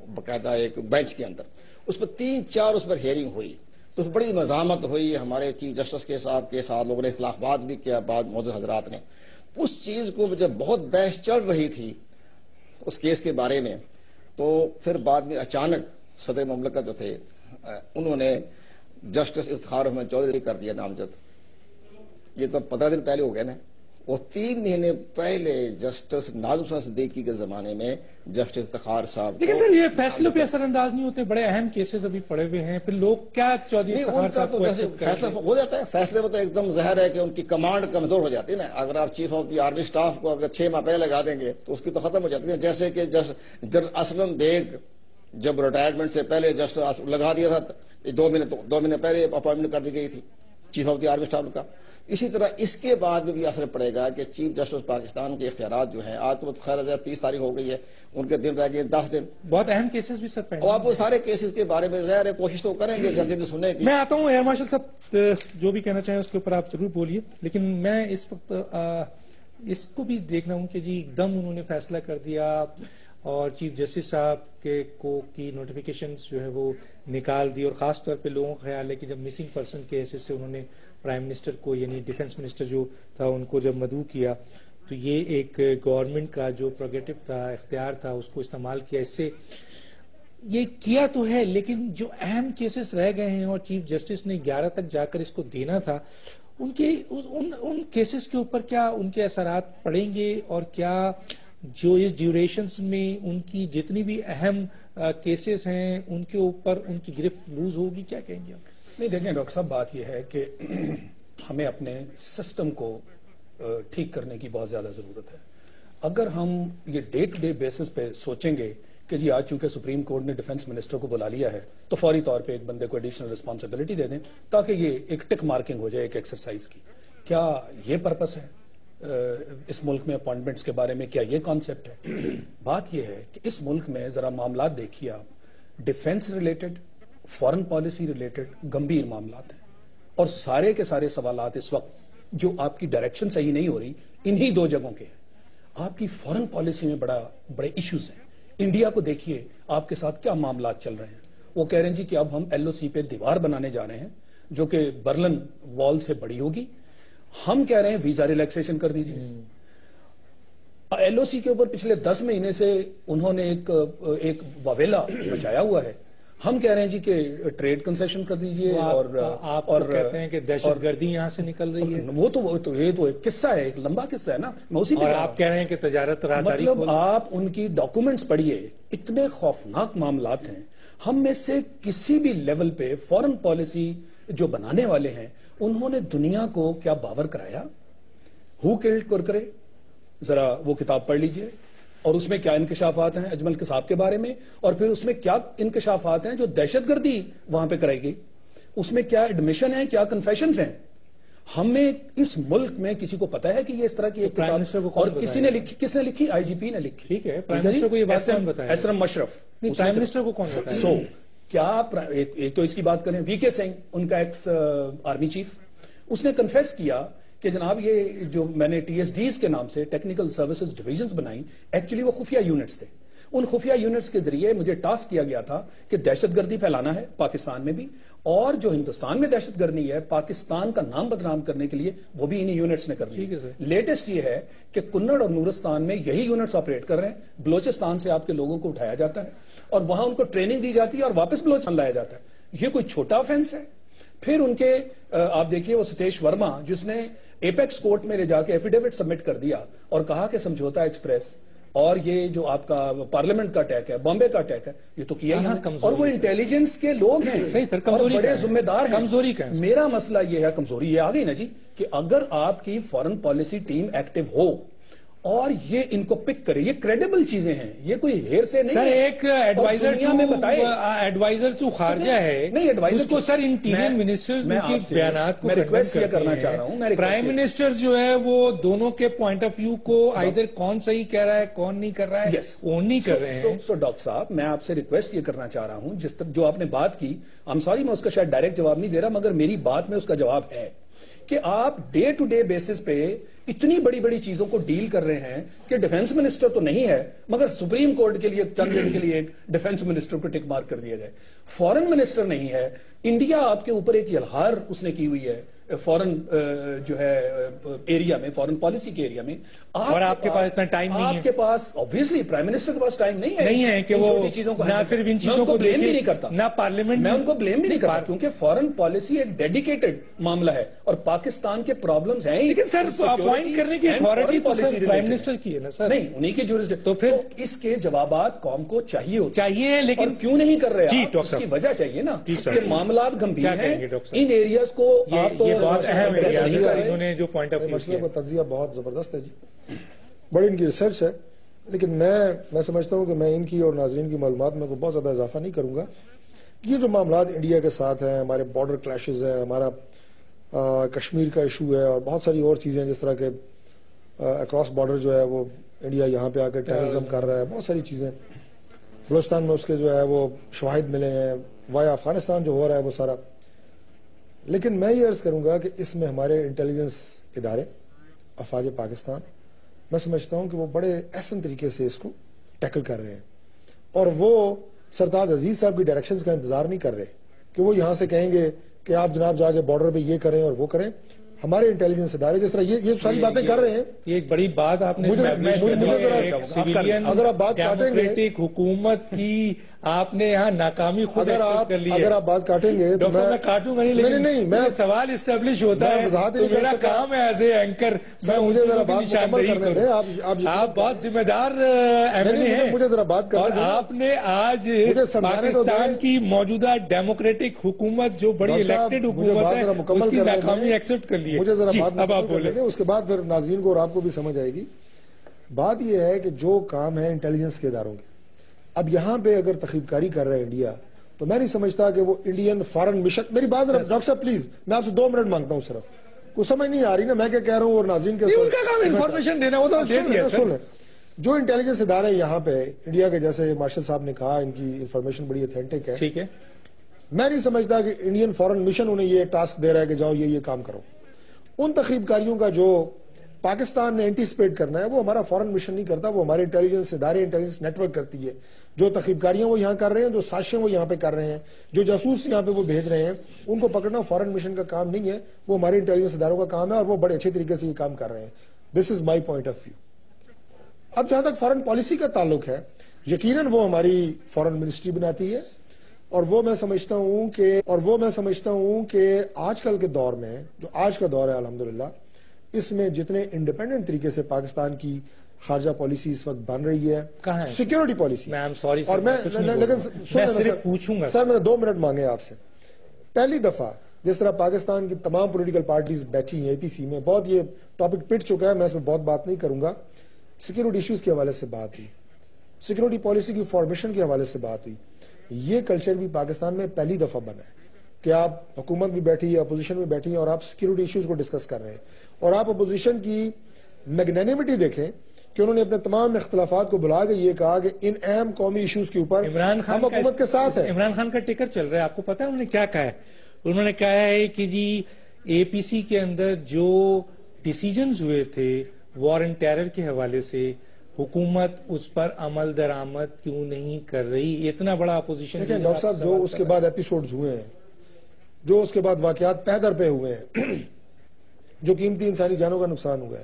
باقاعدہ ایک بینچ کے اندر. اس پر 3-4 اس پر ہیئرنگ ہوئی تو بڑی مزاحمت ہوئی. ہمارے چیف جسٹس کے صاحب کے ساتھ لوگوں نے اختلافات بھی کیا، بعض معزز حضرات نے. اس چیز کو جب بہت بحث چل رہی تھی اس کیس کے بارے میں، تو پھر بعد میں اچانک صدر مملکت جو تھے انہوں نے جسٹس افتخار احمد چودھری کر دیا نامزد. یہ تو 15 دن پہلے ہو گئے نا. وہ 3 مہینے پہلے جسٹس ناظم صدیقی کے زمانے میں جسٹس افتخار صاحب. لیکن سر یہ فیصلوں پہ اثر انداز نہیں ہوتے، بڑے اہم کیسز ابھی پڑے ہوئے ہیں، پھر لوگ کیا چودھری افتخار صاحب کو فیصلہ ہو جاتا ہے. فیصلے میں تو ایک دم ظاہر ہے کہ ان کی کمانڈ کمزور ہو جاتی ہے نا. اگر آپ chief of the army staff کو اگر 6 ماہ پہلے لگا دیں گے تو اس کی تو ختم ہو جاتی ہے. جیسے کہ جنرل اسلم بیگ جب ریٹائرمنٹ سے پہلے جسٹس لگا دیا تھا 2 مہینے پہلے اپوائنٹمنٹ کر دی گئی تھی chief of the army staff کا. اسی طرح اس کے بعد بھی اثر پڑے گا کہ چیف جسٹس پاکستان کے اختیارات جو ہیں، آج تو خیر 30 تاریخ ہو گئی ہے، ان کے دن رہ گئے 10 دن. بہت اہم کیسز بھی سر پینڈنگ. اور آپ وہ سارے کیسز کے بارے میں ظاہر ہے کوشش تو کریں گے جلدی سننے کی. میں آتا ہوں ایئر مارشل صاحب، جو بھی کہنا چاہیں اس کے اوپر آپ ضرور بولیے. لیکن میں اس وقت اس کو بھی دیکھنا ہوں کہ جی ایک دم انہوں نے فیصلہ کر دیا اور چیف جسٹس صاحب کی نوٹیفیکیشنز جو ہے وہ نکال دی، اور خاص طور پہ لوگوں کا خیال ہے کہ جب مسنگ پرسن کے حیثیت سے انہوں نے پرائم منسٹر کو یعنی ڈیفنس منسٹر جو تھا ان کو جب مدعو کیا تو یہ ایک گورنمنٹ کا جو پروگیٹو تھا، اختیار تھا، اس کو استعمال کیا. اس سے یہ کیا تو ہے لیکن جو اہم کیسز رہ گئے ہیں اور چیف جسٹس نے 11 تک جا کر اس کو دینا تھا، ان کیسز کے اوپر کیا ان کے اثرات پڑیں گے، اور کیا جو اس ڈیوریشنز میں ان کی جتنی بھی اہم کیسز ہیں ان کے اوپر ان کی گرفت لوز ہوگی؟ کیا کہیں گے آپ؟ نہیں دیکھیں ڈاکٹر صاحب، بات یہ ہے کہ ہمیں اپنے سسٹم کو ٹھیک کرنے کی بہت زیادہ ضرورت ہے. اگر ہم یہ ڈے ٹو ڈے بیسس پہ سوچیں گے کہ کہ جی آج چونکہ سپریم کورٹ نے ڈیفنس منسٹر کو بلا لیا ہے تو فوری طور پہ ایک بندے کو ایڈیشنل رسپانسبلٹی دے دیں تاکہ یہ ایک ٹک مارکنگ ہو جائے ایک ایکسرسائز کی. کیا یہ پرپس ہے اس ملک میں اپوائنٹمنٹس کے بارے میں؟ کیا یہ کانسیپٹ ہے؟ بات یہ ہے کہ اس ملک میں ذرا معاملات دیکھیے آپ، defence related, foreign policy related گمبھیر معاملات ہیں، اور سارے کے سارے سوالات اس وقت جو آپ کی ڈائریکشن صحیح نہیں ہو رہی انہی دو جگہوں کے ہیں. آپ کی فارن پالیسی میں بڑے ایشوز ہیں. انڈیا کو دیکھیے آپ کے ساتھ کیا معاملات چل رہے ہیں. وہ کہہ رہے ہیں جی کہ اب ہم ایل او سی پہ دیوار بنانے جا رہے ہیں جو کہ برلن وال سے بڑی ہوگی. ہم کہہ رہے ہیں ویزا ریلیکسیشن کر دیجیے. ایل او سی کے اوپر پچھلے 10 مہینے سے انہوں نے ایک واویلا مچایا ہوا ہے. ہم کہہ رہے ہیں جی کہ ٹریڈ کنسیشن کر دیجیے. آپ کہتے ہیں کہ دہشت گردی یہاں سے نکل رہی ہے. وہ تو یہ تو ایک قصہ ہے، ایک لمبا قصہ ہے نا. میں اسی اور آپ کہہ رہے ہیں کہ تجارت راہداری، مطلب آپ ان کی ڈاکومنٹس پڑھیے، اتنے خوفناک معاملات ہیں. ہم میں سے کسی بھی لیول پہ فارن پالیسی جو بنانے والے ہیں انہوں نے دنیا کو کیا باور کرایا؟ ہو کلڈ کرکرے، ذرا وہ کتاب پڑھ لیجئے، اور اس میں کیا انکشافات ہیں اجمل قصاب کے بارے میں، اور پھر اس میں کیا انکشافات ہیں جو دہشت گردی وہاں پہ کرائی گئی. اس میں کیا ایڈمیشن ہیں، کیا کنفیشنز ہیں. ہمیں اس ملک میں کسی کو پتا ہے کہ یہ اس طرح کی ایک کتاب، اور کسی نے لکھی، کس نے لکھی؟ آئی جی پی نے لکھی. ٹھیک ہے، پرائم منسٹر کو یہ بات کون بتایا؟ ایسرم مشرف. پرائم منسٹر کو کون بتایا؟ سو کیا ایک تو اس کی بات کریں، وی کے سنگھ ان کا ایکس آرمی چیف، اس نے کنفیس کیا کہ جناب یہ جو میں نے ٹی ایس ڈیز کے نام سے ٹیکنیکل سروسز ڈویژنز بنائی، ایکچولی وہ خفیہ یونٹس تھے. ان خفیہ یونٹس کے ذریعے مجھے ٹاسک کیا گیا تھا کہ دہشت گردی پھیلانا ہے پاکستان میں بھی، اور جو ہندوستان میں دہشت گردی ہے پاکستان کا نام بدنام کرنے کے لیے وہ بھی انہی یونٹس نے کرنی ہے. لیٹسٹ یہ ہے کہ کنڑ اور نورستان میں یہی یونٹس آپریٹ کر رہے ہیں. بلوچستان سے آپ کے لوگوں کو اٹھایا جاتا ہے اور وہاں ان کو ٹریننگ دی جاتی ہے اور واپس بلوچستان لایا جاتا ہے. یہ کوئی چھوٹا آفینس ہے؟ پھر ان کے آپ دیکھیے وہ ستیش ورما جس نے ایپیکس کورٹ میں لے جا کے ایفیڈیوٹ سبمٹ کر دیا اور کہا کہ سمجھوتا ایکسپریس اور یہ جو آپ کا پارلیمنٹ کا اٹیک ہے، بامبے کا اٹیک ہے، یہ تو کیا ہی نہیں. اور وہ انٹیلیجنس کے لوگ ہیں، صحیح سر، کمزوری بڑے ذمہ دار ہیں. کمزوری کا میرا مسئلہ یہ ہے، کمزوری یہ آ گئی نا جی، کہ اگر آپ کی فارن پالیسی ٹیم ایکٹیو ہو اور یہ ان کو پک کرے، یہ کریڈیبل چیزیں ہیں، یہ کوئی ہیر سے نہیں. سر ایک ایڈوائزر تو خارجہ ہے، نہیں ایڈوائزر اس کو سر انٹیریئر منسٹر کے بیانات کو ریکویسٹ یہ کرنا چاہ رہا ہوں. پرائم منسٹر جو ہے وہ دونوں کے پوائنٹ آف ویو کو آئیدر کون صحیح کہہ رہا ہے کون نہیں کر رہا ہے وہ نہیں کر رہے ہیں. سو ڈاکٹر صاحب میں آپ سے ریکویسٹ یہ کرنا چاہ رہا ہوں، جو آپ نے بات کی، I'm sorry میں اس کا شاید ڈائریکٹ جواب نہیں دے رہا، مگر میری بات میں اس کا جواب ہے کہ آپ ڈے ٹو ڈے بیسس پہ اتنی بڑی بڑی چیزوں کو ڈیل کر رہے ہیں کہ ڈیفنس منسٹر تو نہیں ہے مگر سپریم کورٹ کے لیے چند دن کے لیے ایک ڈیفنس منسٹر کو ٹک مارک کر دیا جائے. فارن منسٹر نہیں ہے. انڈیا آپ کے اوپر ایک الہار اس نے کی ہوئی ہے فارن جو ہے ایریا میں، فارن پالیسی کے ایریا میں. اور آپ کے پاس اتنا ٹائم نہیں ہے. آپ کے پاس obviously پرائم منسٹر کے پاس ٹائم نہیں ہے کہ وہ چھوٹی چیزوں کو نہ صرف ان چیزوں کو بلیم بھی نہیں کرتا، نہ پارلیمنٹ میں ان کو بلیم بھی نہیں کرتا، کیونکہ فارن پالیسی ایک ڈیڈیکیٹڈ معاملہ ہے اور پاکستان کے پرابلمز ہیں. لیکن سر اپوائنٹ کرنے کی اتھارٹی تو پرائم منسٹر کی ہے نا سر. نہیں، انہی کے جورسڈکشن. تو پھر اس کے جوابات قوم کو چاہیے، لیکن کیوں نہیں کر رہے؟ اس کی وجہ چاہیے نا کہ معاملات گمبھیر ہیں. ان ایریاز کو آپ بہت اہم ہے انہوں نے جو پوائنٹ آف ویو مسئلے کا تجزیہ بہت زبردست ہے جی، بڑی ان کی ریسرچ ہے، لیکن میں سمجھتا ہوں کہ میں ان کی اور ناظرین کی معلومات میں بہت زیادہ اضافہ نہیں کروں گا. یہ جو معاملات انڈیا کے ساتھ ہیں، ہمارے بارڈر کلیشز ہیں، ہمارا کشمیر کا ایشو ہے اور بہت ساری اور چیزیں جس طرح کے اکراس بارڈر جو ہے وہ انڈیا یہاں پہ آ کے ٹیررزم کر رہا ہے، بہت ساری چیزیں بلوچستان میں اس کے جو ہے وہ شواہد ملے ہیں، وایا افغانستان جو ہو رہا ہے وہ سارا. لیکن میں یہ عرض کروں گا کہ اس میں ہمارے انٹیلیجنس ادارے، افواج پاکستان، میں سمجھتا ہوں کہ وہ بڑے احسن طریقے سے اس کو ٹیکل کر رہے ہیں اور وہ سرتاج عزیز صاحب کی ڈائریکشنز کا انتظار نہیں کر رہے کہ وہ یہاں سے کہیں گے کہ آپ جناب جا کے بارڈر پہ یہ کریں اور وہ کریں. ہمارے انٹیلیجنس ادارے جس طرح یہ ساری باتیں کر رہے ہیں. یہ ایک بڑی بات آپ نے اگر آپ بات کاٹیں گے حکومت کی، آپ نے یہاں ناکامی خود کر لی ہے. اگر آپ بات کاٹیں گے تو میں کاٹوں گا نہیں، لیکن میں سوال اسٹیبلش ہوتا ہے تو میرا کام ہے ایز اے اینکر میں مجھے ذرا بات مکمل کرنے دیں. آپ بہت ذمہ دار ایم این اے ہیں، مجھے ذرا بات کرنے دیں. آپ نے آج پاکستان کی موجودہ ڈیموکریٹک حکومت جو بڑی الیکٹڈ حکومت ہے اس کی ناکامی ایکسپٹ کر لی. مجھے ذرا بات مکمل کرنے دیں، اس کے بعد پھر ناظرین کو اور آپ کو بھی سمجھ آئے گی. بات یہ ہے کہ جو کام ہے انٹیلیجنس کے اداروں کے، اب یہاں پہ اگر تخریب کاری کر رہا ہے انڈیا تو میں نہیں سمجھتا کہ وہ انڈین فارن مشن. میری بات ڈاکٹر صاحب پلیز میں آپ سے 2 منٹ مانگتا ہوں صرف, کوئی سمجھ نہیں آ رہی نا میں کیا کہہ رہا ہوں اور ناظرین کے ان کا کام انفارمیشن دینا, وہ تو سن لیں. جو انٹیلیجنس ادارے یہاں پہ انڈیا کے, جیسے مارشل صاحب نے کہا ان کی انفارمیشن بڑی اتھینٹک ہے, ٹھیک ہے, میں نہیں سمجھتا کہ انڈین فارن مشن انہیں یہ ٹاسک دے رہا ہے کہ جاؤ یہ کام کرو. ان تخریب کاریوں کا جو پاکستان نے اینٹیسپیٹ کرنا ہے وہ ہمارا فارن مشن نہیں کرتا, وہ ہمارے انٹیلیجنس ادارے انٹیلیجنس نیٹ ورک کرتی ہے. جو تخریب کاریاں وہ یہاں کر رہے ہیں, جو سازشیں وہ یہاں پہ کر رہے ہیں, جو جاسوس یہاں پہ وہ بھیج رہے ہیں, ان کو پکڑنا فارن مشن کا کام نہیں ہے, وہ ہمارے انٹیلیجنس اداروں کا کام ہے اور وہ بڑے اچھے طریقے سے یہ کام کر رہے ہیں. دس از مائی پوائنٹ آف ویو. اب جہاں تک فارن پالیسی کا تعلق ہے, یقیناً وہ ہماری فارن منسٹری بناتی ہے اور وہ میں سمجھتا ہوں کہ آج کل کے دور میں, جو آج کا دور ہے الحمدللہ, اس میں جتنے انڈیپینڈنٹ طریقے سے پاکستان کی خارجہ پالیسی اس وقت بن رہی ہے, سیکیورٹی پالیسی, اور میں پوچھوں گا سر, میں نے 2 منٹ مانگے آپ سے. پہلی دفعہ جس طرح پاکستان کی تمام پولیٹیکل پارٹیز بیٹھی ہیں APC میں, بہت یہ ٹاپک پٹ چکا ہے, میں اس میں بہت بات نہیں کروں گا, سیکیورٹی ایشوز کے حوالے سے بات ہوئی, سیکیورٹی پالیسی کی فارمیشن کے حوالے سے بات ہوئی. یہ کلچر بھی پاکستان میں پہلی دفعہ بنا ہے کہ آپ حکومت بھی بیٹھی ہے, اپوزیشن بھی بیٹھی ہے اور آپ سیکیورٹی ایشوز کو ڈسکس کر رہے ہیں. اور آپ اپوزیشن کی میگنینیمٹی دیکھیں کہ انہوں نے اپنے تمام اختلافات کو بلا کے یہ کہا کہ ان اہم قومی ایشوز کے اوپر ہم حکومت کے ساتھ ہیں. عمران خان کا ٹکر چل رہا ہے, آپ کو پتا ہے انہوں نے کیا کہا ہے؟ انہوں نے کہا ہے کہ جی APC کے اندر جو ڈیسیجنز ہوئے تھے وار اینڈ ٹیرر کے حوالے سے, حکومت اس پر عمل درآمد کیوں نہیں کر رہی؟ اتنا بڑا اپوزیشن. دیکھیں ڈاکٹر صاحب, جو اس کے بعد ایپیسوڈز ہوئے ہیں, جو اس کے بعد واقعات پہ در پہ ہوئے ہیں, جو قیمتی انسانی جانوں کا نقصان ہوا ہے,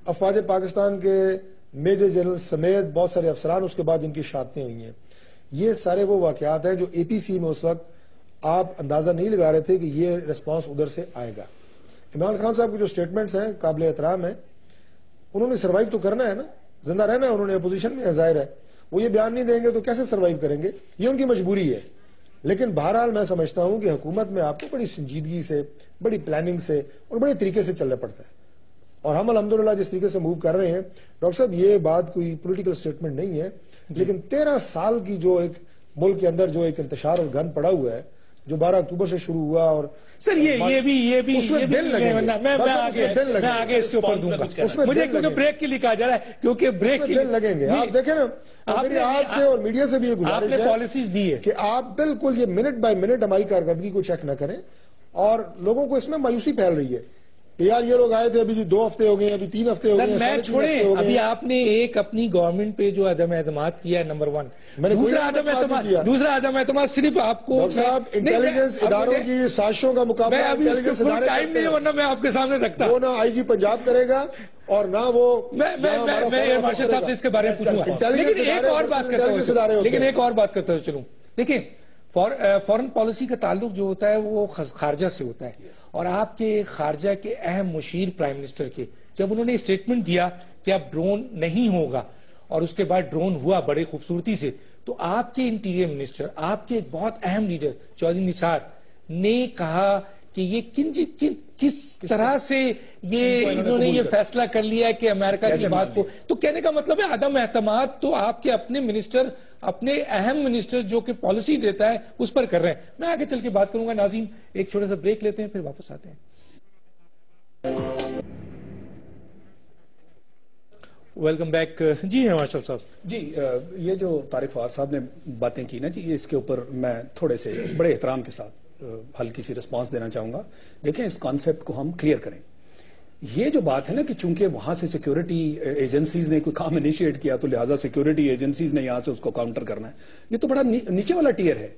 افواج پاکستان کے میجر جنرل سمیت بہت سارے افسران اس کے بعد جن کی شہادتیں ہوئی ہیں, یہ سارے وہ واقعات ہیں جو APC میں اس وقت آپ اندازہ نہیں لگا رہے تھے کہ یہ ریسپانس ادھر سے آئے گا. عمران خان صاحب کے جو سٹیٹمنٹس ہیں قابل احترام ہیں, انہوں نے سروائیو تو کرنا ہے نا, زندہ رہنا ہے, انہوں نے اپوزیشن میں ظاہر ہے, وہ یہ بیان نہیں دیں گے تو کیسے سروائیو کریں گے, یہ ان کی مجبوری ہے. لیکن بہرحال میں سمجھتا ہوں کہ حکومت میں آپ کو بڑی سنجیدگی سے, بڑی پلاننگ سے اور بڑے طریقے سے چلنا پڑتا ہے, اور ہم الحمدللہ جس طریقے سے موو کر رہے ہیں. ڈاکٹر صاحب یہ بات کوئی پولیٹیکل سٹیٹمنٹ نہیں ہے, لیکن 13 سال کی جو ایک ملک کے اندر جو ایک انتشار اور گند پڑا ہوا ہے جو 12 اکتوبر سے شروع ہوا, اور سر یہ بھی اس میں دل لگیں گے, میں آگے اس کے اوپر دوں گا, مجھے کیونکہ بریک کے لیے کہا جا رہا ہے, کیونکہ بریک کے دل لگیں گے. آپ دیکھیں نا, میری آپ سے اور میڈیا سے بھی یہ گزارش ہے پالیسیز دی ہے کہ آپ بالکل یہ منٹ بائی منٹ ہماری کارکردگی کو چیک نہ کریں, اور لوگوں کو اس میں مایوسی پھیل رہی ہے کہ یار یہ لوگ آئے تھے, ابھی 2 ہفتے ہو گئے, ابھی 3 ہفتے ہو گئے, میں چھوڑیں, ابھی آپ نے ایک اپنی گورنمنٹ پہ جو عدم اعتماد کیا نمبر 1, دوسرا عدم اعتماد صرف آپ کو. ڈاکٹر صاحب انٹیلیجنس اداروں کی سازشوں کا مقابلہ انٹیلیجنس ادارے ٹائم نہیں ورنہ میں آپ کے سامنے رکھتا, وہ نہ IG پنجاب کرے گا اور نہ وہ میں مارشل صاحب سے اس کے بارے میں پوچھوں گا, لیکن ایک اور بات کرتا ہوں. چلوں دیکھیں, فورن پالیسی کا تعلق جو ہوتا ہے وہ خارجہ سے ہوتا ہے, اور آپ کے خارجہ کے اہم مشیر پرائم منسٹر کے جب انہوں نے اسٹیٹمنٹ دیا کہ اب ڈرون نہیں ہوگا, اور اس کے بعد ڈرون ہوا بڑی خوبصورتی سے, تو آپ کے انٹیریئر منسٹر, آپ کے ایک بہت اہم لیڈر چودھری نثار نے کہا کہ یہ کس طرح سے یہ انہوں نے یہ فیصلہ کر لیا کہ امریکہ کی بات کو, تو کہنے کا مطلب ہے عدم اعتماد تو آپ کے اپنے منسٹر, اپنے اہم منسٹر جو کہ پالیسی دیتا ہے اس پر کر رہے ہیں. میں آگے چل کے بات کروں گا. ناظرین ایک چھوٹا سا بریک لیتے ہیں, پھر واپس آتے ہیں. Welcome back. جی ہیں مارشل صاحب. جی یہ جو طارق فواد صاحب نے باتیں کی نا جی, اس کے اوپر میں تھوڑے سے بڑے احترام کے ساتھ ہلکی سی رسپانس دینا چاہوں گا. دیکھیں اس کانسیپٹ کو ہم کلیئر کریں. یہ جو بات ہے نا کہ چونکہ وہاں سے سیکیورٹی ایجنسیز نے کوئی کام انیشیٹ کیا تو لہٰذا سیکیورٹی ایجنسیز نے یہاں سے اس کو کاؤنٹر کرنا ہے, یہ تو بڑا نیچے والا ٹیئر ہے.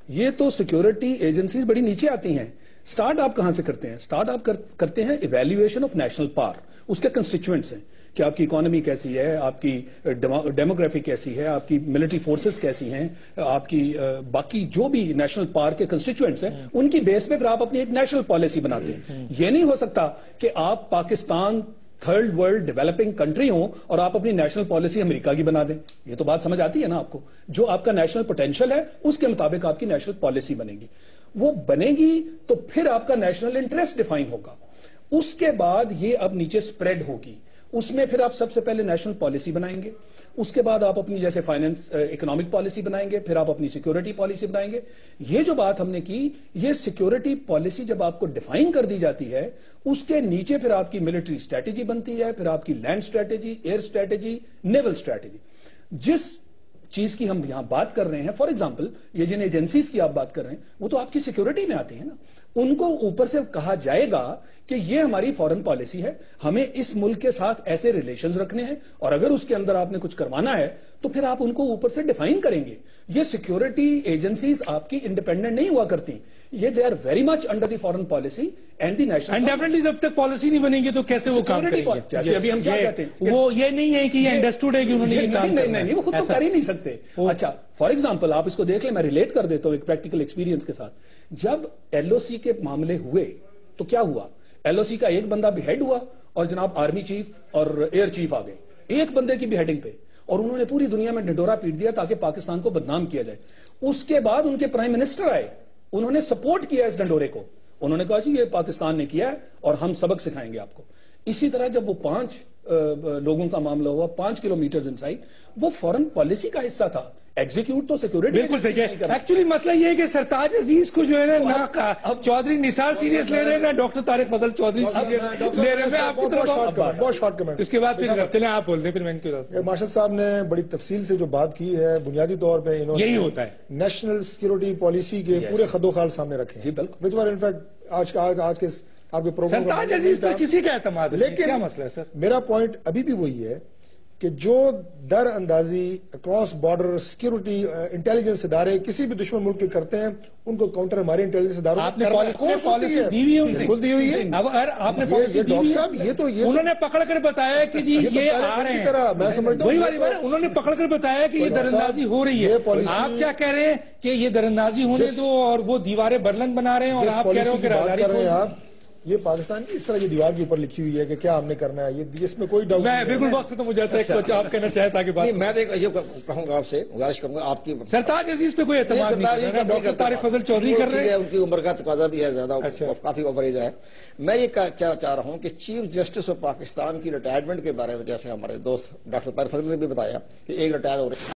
یہ تو سیکیورٹی ایجنسیز بڑی نیچے آتی ہیں. سٹارٹ آپ کہاں سے کرتے ہیں؟ سٹارٹ آپ کرتے ہیں ایویلیویشن آف نیشنل پاور, اس کے کنسٹیچوئنٹس ہیں کہ آپ کی اکانومی کیسی ہے, آپ کی ڈیموگرافی کیسی ہے, آپ کی ملٹری فورسز کیسی ہیں, آپ کی باقی جو بھی نیشنل پاور کے کنسٹیچوئنٹس ہیں ان کی بیس پہ پھر آپ اپنی ایک نیشنل پالیسی بناتے ہیں. یہ نہیں ہو سکتا کہ آپ Pakistan third world developing country ہوں اور آپ اپنی نیشنل پالیسی امریکہ کی بنا دیں. یہ تو بات سمجھ آتی ہے نا آپ کو. جو آپ کا نیشنل پوٹینشل ہے اس کے مطابق آپ کی نیشنل پالیسی بنے گی. وہ بنے گی تو پھر آپ کا نیشنل انٹرسٹ ڈیفائن ہوگا. اس کے بعد یہ اب نیچے سپریڈ ہوگی. اس میں پھر آپ سب سے پہلے نیشنل پالیسی بنائیں گے, اس کے بعد آپ اپنی جیسے فائنینس اکنامک پالیسی بنائیں گے, پھر آپ اپنی سیکیورٹی پالیسی بنائیں گے. یہ جو بات ہم نے کی, یہ سیکیورٹی پالیسی جب آپ کو ڈیفائن کر دی جاتی ہے, اس کے نیچے پھر آپ کی ملٹری اسٹریٹجی بنتی ہے, پھر آپ کی لینڈ اسٹریٹجی, ایئر اسٹریٹجی, نیول اسٹریٹجی. جس چیز کی ہم یہاں بات کر رہے ہیں, فار ایگزامپل یہ جن ایجنسیز کی آپ بات کر رہے ہیں, وہ تو آپ کی سیکیورٹی میں آتی ہیں نا. ان کو اوپر سے کہا جائے گا کہ یہ ہماری فارن پالیسی ہے, ہمیں اس ملک کے ساتھ ایسے ریلیشنز رکھنے ہیں, اور اگر اس کے اندر آپ نے کچھ کروانا ہے تو پھر آپ ان کو اوپر سے ڈیفائن کریں گے. یہ سیکیورٹی ایجنسیز آپ کی انڈیپینڈنٹ نہیں ہوا کرتی, یہ they are very much under the foreign policy and the national. And definitely جب تک پالیسی نہیں بنے گی تو کیسے وہ کام کریں گے؟ جیسے ابھی ہم کیا کہتے ہیں, وہ یہ نہیں ہے کہ یہ انڈرسٹوڈ ہے کہ انہوں نے یہ کام کرنا ہے. نہیں, وہ خود تو کر ہی نہیں سکتے. اچھا فار ایگزامپل آپ اس کو دیکھ لیں, میں ریلیٹ کر دیتا ہوں ایک پریکٹیکل ایکسپیرینس کے ساتھ. جب ایل او سی کے معاملے ہوئے تو کیا ہوا, ایل او سی کا ایک بندہ بھی ہیڈ ہوا, اور جناب آرمی چیف اور ایئر چیف آ گئے ایک بندے کی بھی ہیڈنگ پہ, اور انہوں نے پوری دنیا میں ڈنڈورا پیٹ دیا تاکہ پاکستان کو بدنام کیا جائے. اس کے بعد ان کے پرائم منسٹر آئے, انہوں نے سپورٹ کیا اس ڈنڈورے کو, انہوں نے کہا جی یہ پاکستان نے کیا ہے اور ہم سبق سکھائیں گے آپ کو. اسی طرح جب وہ 5 لوگوں کا معاملہ ہوا 5 کلومیٹر انسائڈ, وہ فورن پالیسی کا حصہ تھا, ایگزیکیوٹ تو سیکورٹی. بالکل صحیح ہے. ایکچولی مسئلہ یہ ہے کہ سرتاج عزیز کو جو ہے نا نہ چودھری نثار سیریس لے رہے ہیں, نہ ڈاکٹر طارق فضل چودھری سیریس لے رہے ہیں. میں آپ کی طرف بہت شارٹ کمنٹ, اس کے بعد پھر چلیں آپ بول دیں, پھر میں ان کے ساتھ. مارشل صاحب نے بڑی تفصیل سے جو بات کی ہے, بنیادی طور پہ انہوں نے یہی ہوتا ہے نیشنل سیکورٹی پالیسی کے پورے خد و خال سامنے رکھے ہیں, وچ ور ان فیکٹ آج کے آپ کے پروگرام سرتاج عزیز پر کسی کا اعتماد نہیں. لیکن کیا مسئلہ ہے سر؟ میرا پوائنٹ ابھی بھی وہی ہے کہ جو در اندازی اکراس بارڈر سیکورٹی انٹیلیجنس ادارے کسی بھی دشمن ملک کے کرتے ہیں, ان کو کاؤنٹر ہمارے انٹیلیجنس اداروں آپ نے پالیسی دی ہوئی ہے, بالکل دی ہوئی ہے. اگر آپ نے پالیسی دی ہوئی ہے, انہوں نے پکڑ کر بتایا کہ جی یہ آ رہے ہیں, میں سمجھتا ہوں وہی والی بات, انہوں نے پکڑ کر بتایا کہ یہ دراندازی ہو رہی ہے. آپ کیا کہہ رہے ہیں کہ یہ دراندازی ہونے دو, اور وہ دیواریں برلند بنا رہے ہیں, اور آپ کہہ رہے ہو کہ رازداری کر رہے ہیں آپ. یہ پاکستان کی اس طرح یہ دیوار کے اوپر لکھی ہوئی ہے کہ کیا ہم نے کرنا ہے, یہ اس میں کوئی ڈاؤٹ نہیں ہے. بالکل وقت ختم ہو جاتا ہے, کچھ آپ کہنا چاہے تاکہ بات. میں یہ کہوں گا آپ سے, گزارش کروں گا آپ کی. سرتاج عزیز پہ کوئی اعتماد نہیں ہے, ڈاکٹر طارق فضل چودھری کر رہے ہیں, ان کی عمر کا تقاضا بھی ہے زیادہ, کافی اوور ایج ہے. میں یہ چاہ رہا ہوں کہ چیف جسٹس آف پاکستان کی ریٹائرمنٹ کے بارے میں, جیسے ہمارے دوست ڈاکٹر طارق فضل نے بھی بتایا کہ ایک ریٹائر ہو رہے ہیں,